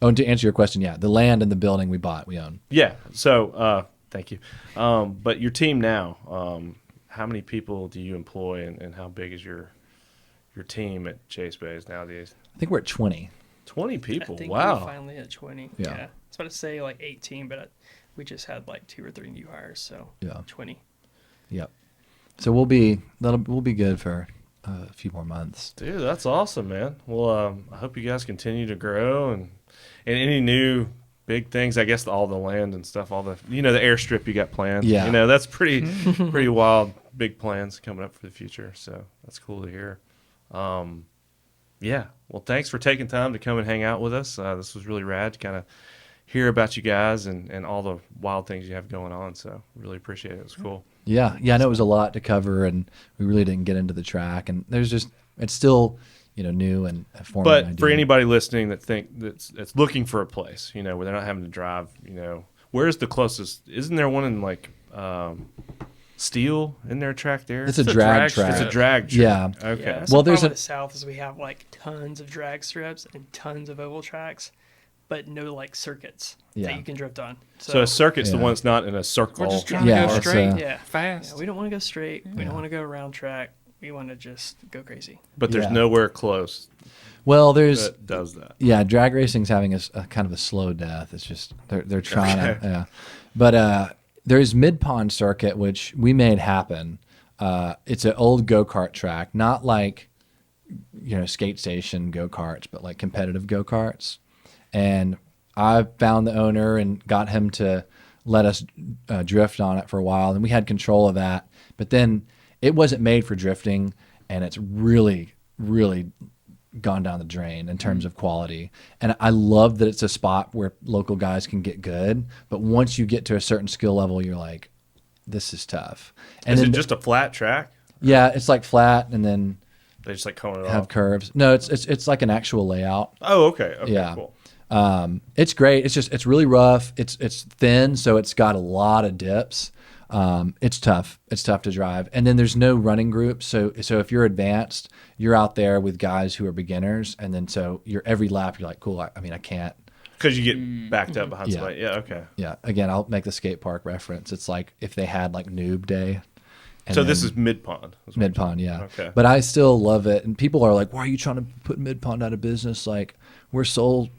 and to answer your question, yeah, the land and the building we own. Yeah. So thank you. But your team now, how many people do you employ, and how big is your team at Chase Bays nowadays? I think we're at 20. 20 I people. think Wow. we finally hit 20. Yeah. Yeah. I was about to say like 18, but we just had like 2 or 3 new hires, so Yeah. 20. Yep. So we'll be good for a few more months. Dude, that's awesome, man. Well, I hope you guys continue to grow and any new big things. I guess all the land and stuff, all the the airstrip you got planned. Yeah. That's pretty wild. Big plans coming up for the future. So that's cool to hear. Yeah. Well, thanks for taking time to come and hang out with us. This was really rad to kind of hear about you guys and all the wild things you have going on. So really appreciate it. It was cool. Yeah. I know it was a lot to cover, and we really didn't get into the track. And it's still, new and forming an But for idea. anybody listening that's looking for a place, where they're not having to drive, where's the closest? Isn't there one in like Steel in their track there? It's a drag strip. track. It's a drag track. Yeah. Okay. Yeah, Well, well, there's there's a- the South is we have like tons of drag strips and tons of oval tracks, but no like circuits Yeah. that you can drift on. So a circuit's the Yeah. one that's not in a circle. We're just trying Yeah, to go it's, straight, yeah, fast. yeah, we don't want to go straight. We Yeah. don't want to go around track. We want to just go crazy. But there's Yeah. nowhere close Well, there's that does that. yeah, drag racing's having a kind of a slow death. It's just they're trying to Okay. yeah. But there's Mid Pond Circuit, which we made happen. It's an old go-kart track, not like skate station go-karts, but like competitive go-karts. And I found the owner and got him to let us drift on it for a while, and we had control of that. But then it wasn't made for drifting, and it's really, really gone down the drain in terms of quality. And I love that it's a spot where local guys can get good, but once you get to a certain skill level, you're like, this is tough. And Is then it just a flat track? yeah, it's like flat and then They just like cone it have off. curves. No, it's like an actual layout. Oh, okay. Okay, Yeah. cool. It's great. It's really rough. It's thin, so it's got a lot of dips. It's tough. It's tough to drive. And then there's no running groups. So if you're advanced, you're out there with guys who are beginners, and then so you're every lap you're like, cool. I can't. Because you get backed up behind Yeah. somebody. Yeah, okay. Yeah. Again, I'll make the skate park reference. It's like if they had like noob day. and So this then- is Mid Pond. Mid Pond, yeah. Okay. But I still love it, and people are like, "Why are you trying to put Mid Pond out of business? Like, we're soul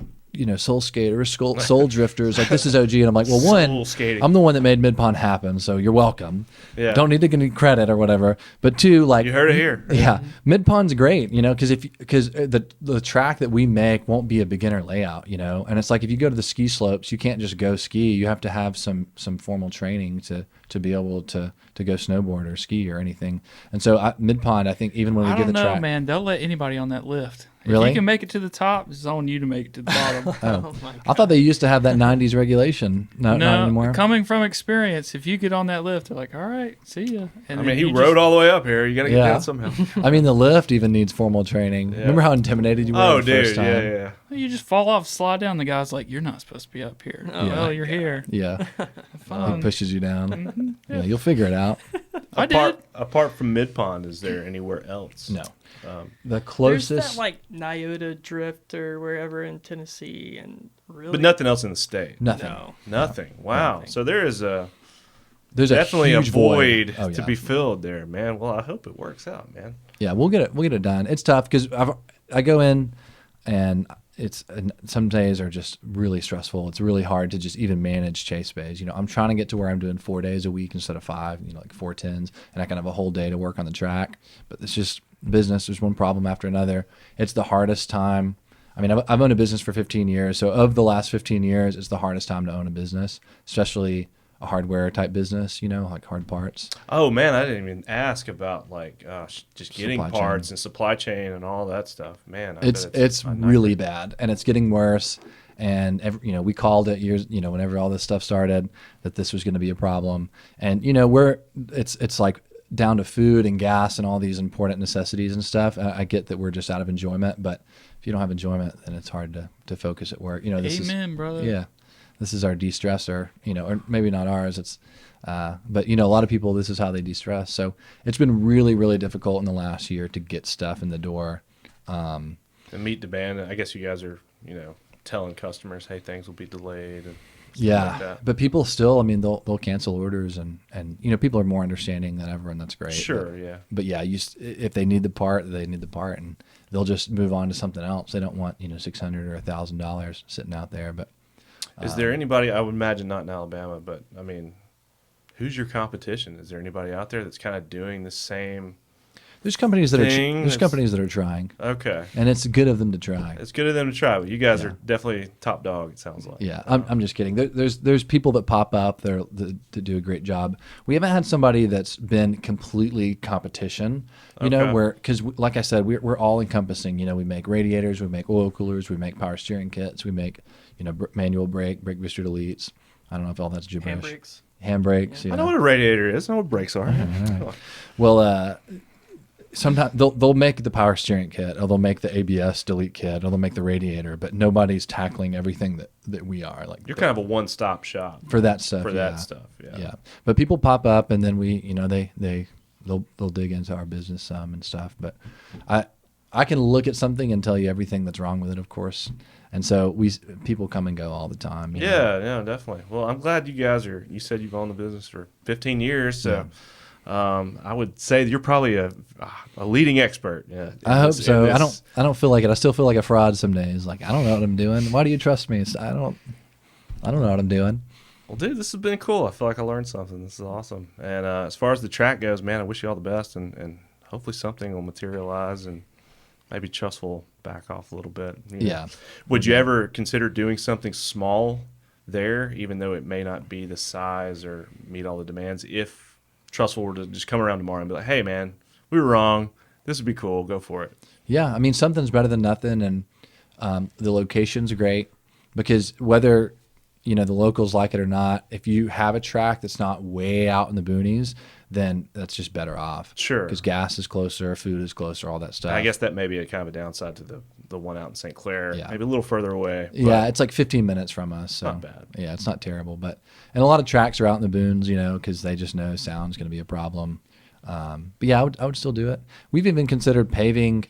skaters, soul drifters. Like, this is OG." And I'm like, "Well, Soul one, skating. I'm the one that made Mid Pond happen, so you're welcome. Yeah. Don't need to get any credit or whatever. But two, like, You heard it here. yeah, Mid Pond's great, because the track that we make won't be a beginner layout, and it's like if you go to the ski slopes, you can't just go ski. You have to have some formal training to be able to go snowboard or ski or anything. And so Mid Pond, I think even when we I get don't the know, track, man. They'll let anybody on that lift. If Really? you can make it to the top, it's on you to make it to the bottom. oh, my I thought they used to have that '90s regulation. No, not anymore. No, coming from experience, if you get on that lift, they're like, "All right, see ya." And I then mean, he you rode just- all the way up here. You got to get Yeah. down somehow. I mean, the lift even needs formal training. Yeah. Remember how intimidated you were Oh, the first dude. time? Yeah. You just fall off, slide down. The guy's like, "You're not supposed to be up here." Oh, Well, my you're here. Yeah, Fun. it pushes you down. Yeah, you'll figure it out. I did. Apart from Mid Pond, is there anywhere else? No, Um, the There's closest. that like Nyota Drift or wherever in Tennessee, and really but nothing else in the state. nothing. No. Nothing. Wow. Nothing. So there is there's a definitely a huge void Oh, to yeah. be filled there, man. Well, I hope it works out, man. Yeah, we'll get it done. It's tough because I go in, and some days are just really stressful. It's really hard to just even manage chase bays. You know, I'm trying to get to where I'm doing 4 days a week instead of 5. You know, like 4 10s, and I can have a whole day to work on the track. But it's just business. There's one problem after another. It's the hardest time. I mean, I've owned a business for 15 years. So of the last 15 years, it's the hardest time to own a business, especially a hardware type business, you know, like hard parts. Oh man, I didn't even ask about like just getting Supply parts chain. and supply chain and all that stuff. Man, I It's bet it's a nightmare. really bad, and it's getting worse. And you know, we called it years, you know, whenever all this stuff started, that this was going to be a problem. And you know, it's like down to food and gas and all these important necessities and stuff. I get that we're just out of enjoyment, but if you don't have enjoyment, then it's hard to focus at work. You know, this Amen, brother. yeah, this is our de-stressor. You know, or maybe not ours. It's but you know, a lot of people, this is how they de-stress. So it's been really, really difficult in the last year to get stuff in the door. And meet demand. I guess you guys are, you know, telling customers, hey, things will be delayed. And stuff Yeah, like that. but people still, I mean, they'll cancel orders, and you know, people are more understanding than ever, and that's great. Sure, yeah. But yeah, if they need the part, they need the part, and they'll just move on to something else. They don't want, you know, $600 or $1,000 sitting out there. But Is there anybody? I would imagine not in Alabama, but I mean, who's your competition? Is there anybody out there that's kind of doing the same? there's companies that Thing there's that's- companies that are trying, Okay, and it's good of them to try. it's good of them to try, but you guys Yeah. are definitely top dog. It sounds like. Yeah, I'm just kidding. There's people that pop up there that do a great job. We haven't had somebody that's been completely competition, you know, Okay. where because like I said, we're all encompassing. You know, we make radiators, we make oil coolers, we make power steering kits, we make, you know, manual brake booster deletes. I don't know if all that's gibberish. Handbrakes. Handbrakes. You I know what a radiator is. I know what brakes are. Well, sometimes they'll make the power steering kit, or they'll make the ABS delete kit, or they'll make the radiator, but nobody's tackling everything that we are. Like You're kind of a one-stop shop for that stuff. for yeah. that stuff. Yeah. Yeah, but people pop up, and then we, you know, they'll dig into our business some and stuff. But I can look at something and tell you everything that's wrong with it, of course. And so people come and go all the time. you know. Yeah, yeah, definitely. Well, I'm glad you guys are. You said you've owned the business for 15 years, so I would say that you're probably a leading expert. Yeah, I hope so. I don't feel like it. I still feel like a fraud some days. Like, I don't know what I'm doing. Why do you trust me? I don't know what I'm doing. Well, dude, this has been cool. I feel like I learned something. This is awesome. And as far as the track goes, man, I wish you all the best, and hopefully something will materialize, and maybe Trust will back off a little bit. you know. Yeah. Would you ever consider doing something small there, even though it may not be the size or meet all the demands? If Trustful were to just come around tomorrow and be like, hey, man, we were wrong. This would be cool. Go for it. Yeah, I mean, something's better than nothing, and the location's great because whether, you know, the locals like it or not, if you have a track that's not way out in the boonies, then that's just better off. Sure. Because gas is closer, food is closer, all that stuff. I guess that may be a kind of a downside to the one out in St. Clair. Yeah. Maybe a little further away. but- Yeah, it's like 15 minutes from us. So Not bad. Yeah, it's not terrible. And a lot of tracks are out in the boons, you know, because they just know sound's going to be a problem. But yeah, I would still do it. We've even considered paving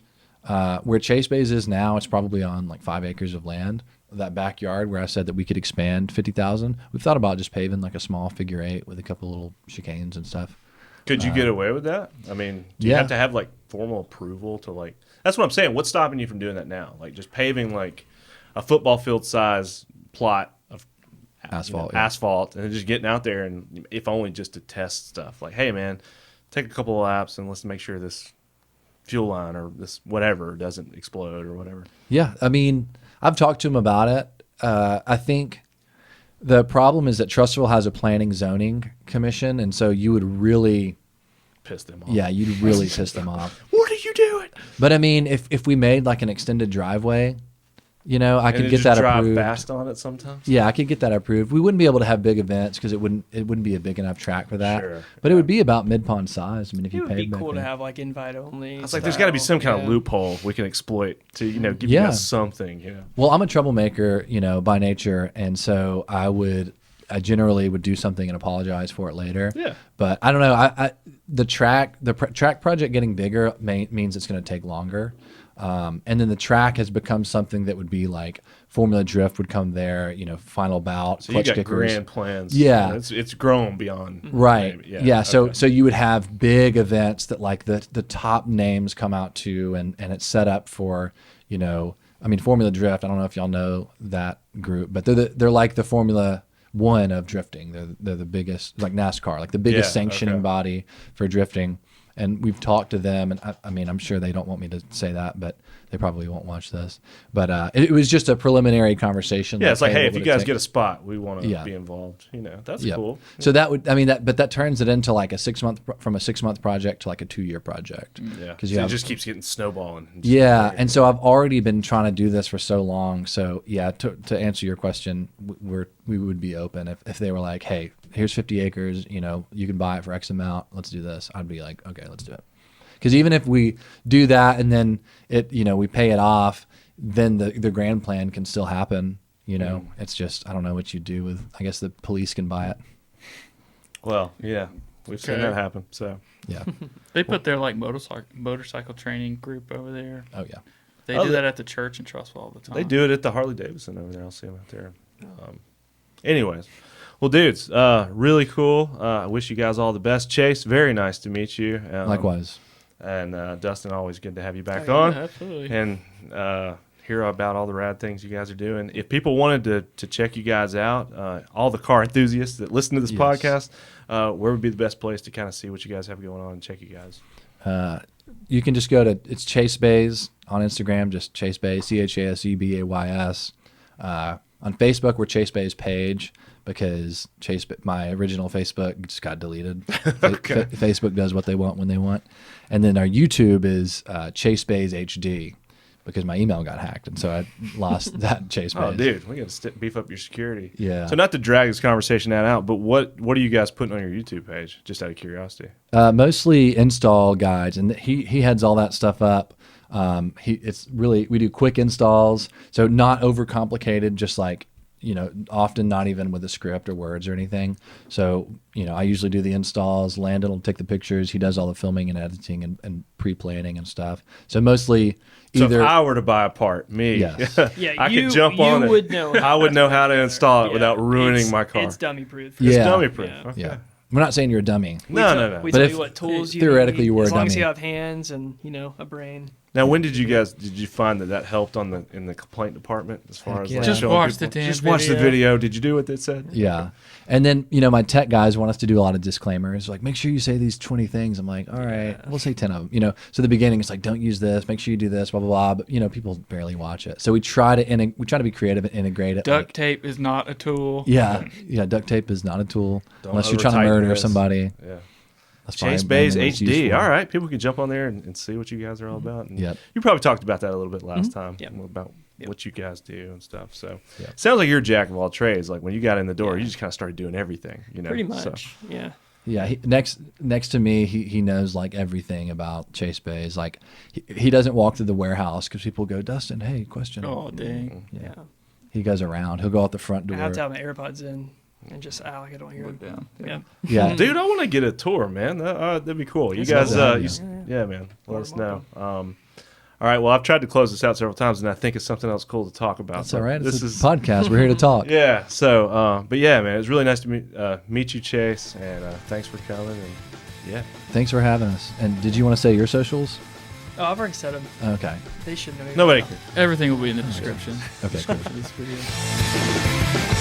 where Chase Bays is now. It's probably on like 5 acres of land. That backyard where I said that we could expand 50,000. We've thought about just paving like a small figure 8 with a couple little chicanes and stuff. Could you get away with that? I mean, do you yeah. have to have like formal approval to like? That's what I'm saying. What's stopping you from doing that now? Like just paving like a football field size plot of Asphalt, yeah. asphalt, and then just getting out there and if only just to test stuff. Like, hey man, take a couple of laps and let's make sure this fuel line or this whatever doesn't explode or whatever. Yeah, I mean, I've talked to him about it. I think the problem is that Trussville has a planning zoning commission, and so you would really, Piss them off. yeah, you'd really piss them off. What are you doing? But I mean, if we made like an extended driveway, you know, I And could then get just that drive approved. fast on it sometimes. Yeah, I could get that approved. We wouldn't be able to have big events because it wouldn't be a big enough track for that. Sure, But it would be about mid pond size. I mean, if It you would be paid back cool to then. have like invite only. It's like there's got to be some kind of yeah. loophole we can exploit to give Yeah. you guys something. Well, I'm a troublemaker, you know, by nature, and so I generally would do something and apologize for it later. Yeah. But I don't know. The track project getting bigger means it's going to take longer. And then the track has become something that would be like Formula Drift would come there, final bout, So you clutch got kickers. grand plans. Yeah. It's grown beyond. Right. maybe. Yeah. So okay. so you would have big events that like the top names come out to, and it's set up for, Formula Drift. I don't know if y'all know that group, but they're like the Formula One of drifting. They're the biggest, like NASCAR, like the biggest Yeah, sanctioning okay. body for drifting. And we've talked to them, and I'm sure they don't want me to say that, but they probably won't watch this. But it was just a preliminary conversation. Yeah, it's like, hey, what if you would it guys take? get a spot, we want to Yeah. be involved. That's Yeah. cool. So that would, but that turns it into like a 6 month, from a 6 month project to like a 2 year project. Yeah, Because so it just keeps getting snowballing. yeah, and so I've already been trying to do this for so long. So yeah, to answer your question, we would be open if they were like, hey, here's 50 acres, you can buy it for X amount. Let's do this. I'd be like, okay, let's do it. Because even if we do that and then we pay it off, then the grand plan can still happen. It's just, I don't know what you do with. I guess the police can buy it. Well, yeah, we've seen Okay. that happen. So Yeah. They put their like motorcycle training group over there. Oh yeah. They Oh, do they- that at the church in Trussville all the time. they do it at the Harley Davidson over there. I'll see them out there. Anyways, well, dudes, really cool. I wish you guys all the best. Chase, very nice to meet you. Likewise. And Dustin, always good to have you back Oh, on. yeah, absolutely. And hear about all the rad things you guys are doing. If people wanted to check you guys out, all the car enthusiasts that listen to this Yes. podcast, where would be the best place to kind of see what you guys have going on and check you guys? You can just go to, it's Chase Bays on Instagram, just Chase Bays, ChaseBays. On Facebook, we're Chase Bays page, because my original Facebook just got deleted. Okay. Facebook does what they want when they want. And then our YouTube is Chase Bays HD, because my email got hacked, and so I lost that Chase Bays. Oh, dude, we got to beef up your security. Yeah. So not to drag this conversation out, but what are you guys putting on your YouTube page? Just out of curiosity. Mostly install guides, and he heads all that stuff up. We do quick installs, so not overcomplicated, just like, often not even with a script or words or anything. So, I usually do the installs, Landon will take the pictures, he does all the filming and editing and pre-planning and stuff. So mostly So either, if I were to buy a part, Yes. Yeah, I you- could jump you on it. would know I would know how to install it Yeah, without ruining it's- my car. It's dummy proof. Yeah. It's dummy proof. Yeah. Okay. yeah. We're not saying you're a dummy. No. We But tell if- you what tools you theoretically need, you were a as long as dummy. you have hands and a brain. Now, when did you find that helped in the complaint department as far Heck as yeah. like Just showing watch people- the damn just watch the video. video? Did you do what they said? Yeah. And then, my tech guys want us to do a lot of disclaimers, like, make sure you say these 20 things. I'm like, all right, we'll say 10 of them. So the beginning, it's like, don't use this, make sure you do this, blah, blah, blah. But, people barely watch it. So we try to be creative and integrate it. Duct like- tape is not a tool. Yeah. Yeah. Duct tape is not a tool Don't unless you're trying to over-tighten murder this. somebody. Yeah. That's Chase fine. Bays Brandon, it's HD. useful. All right, people can jump on there and see what you guys are all about. And Yep. You probably talked about that a little bit last time Yep. about Yep. what you guys do and stuff. So Yep. sounds like you're a jack of all trades. Like when you got in the door, you just kind of started doing everything. Pretty So, much. Yeah. Yeah, next to me, he knows like everything about Chase Bays. Like he doesn't walk through the warehouse because people go, Dustin, hey, question. Oh dang. Yeah. He goes around. He'll go out the front door. I have to have my AirPods in and just act like I don't hear Look them. down. Yeah. Yeah, dude, I want to get a tour, man. That'd be cool. You That's guys, awesome. yeah, man. Let More us than know. All right. Well, I've tried to close this out several times, and I think it's something else cool to talk about. that's but all right. This It's is a podcast. We're here to talk. yeah. So, but yeah, man, it was really nice to meet you, Chase, and thanks for coming. And yeah, Thanks for having us. And did you want to say your socials? Oh, I've already said them. Okay. They should know. nobody. now. Everything will be in the description. Okay. Description of this video.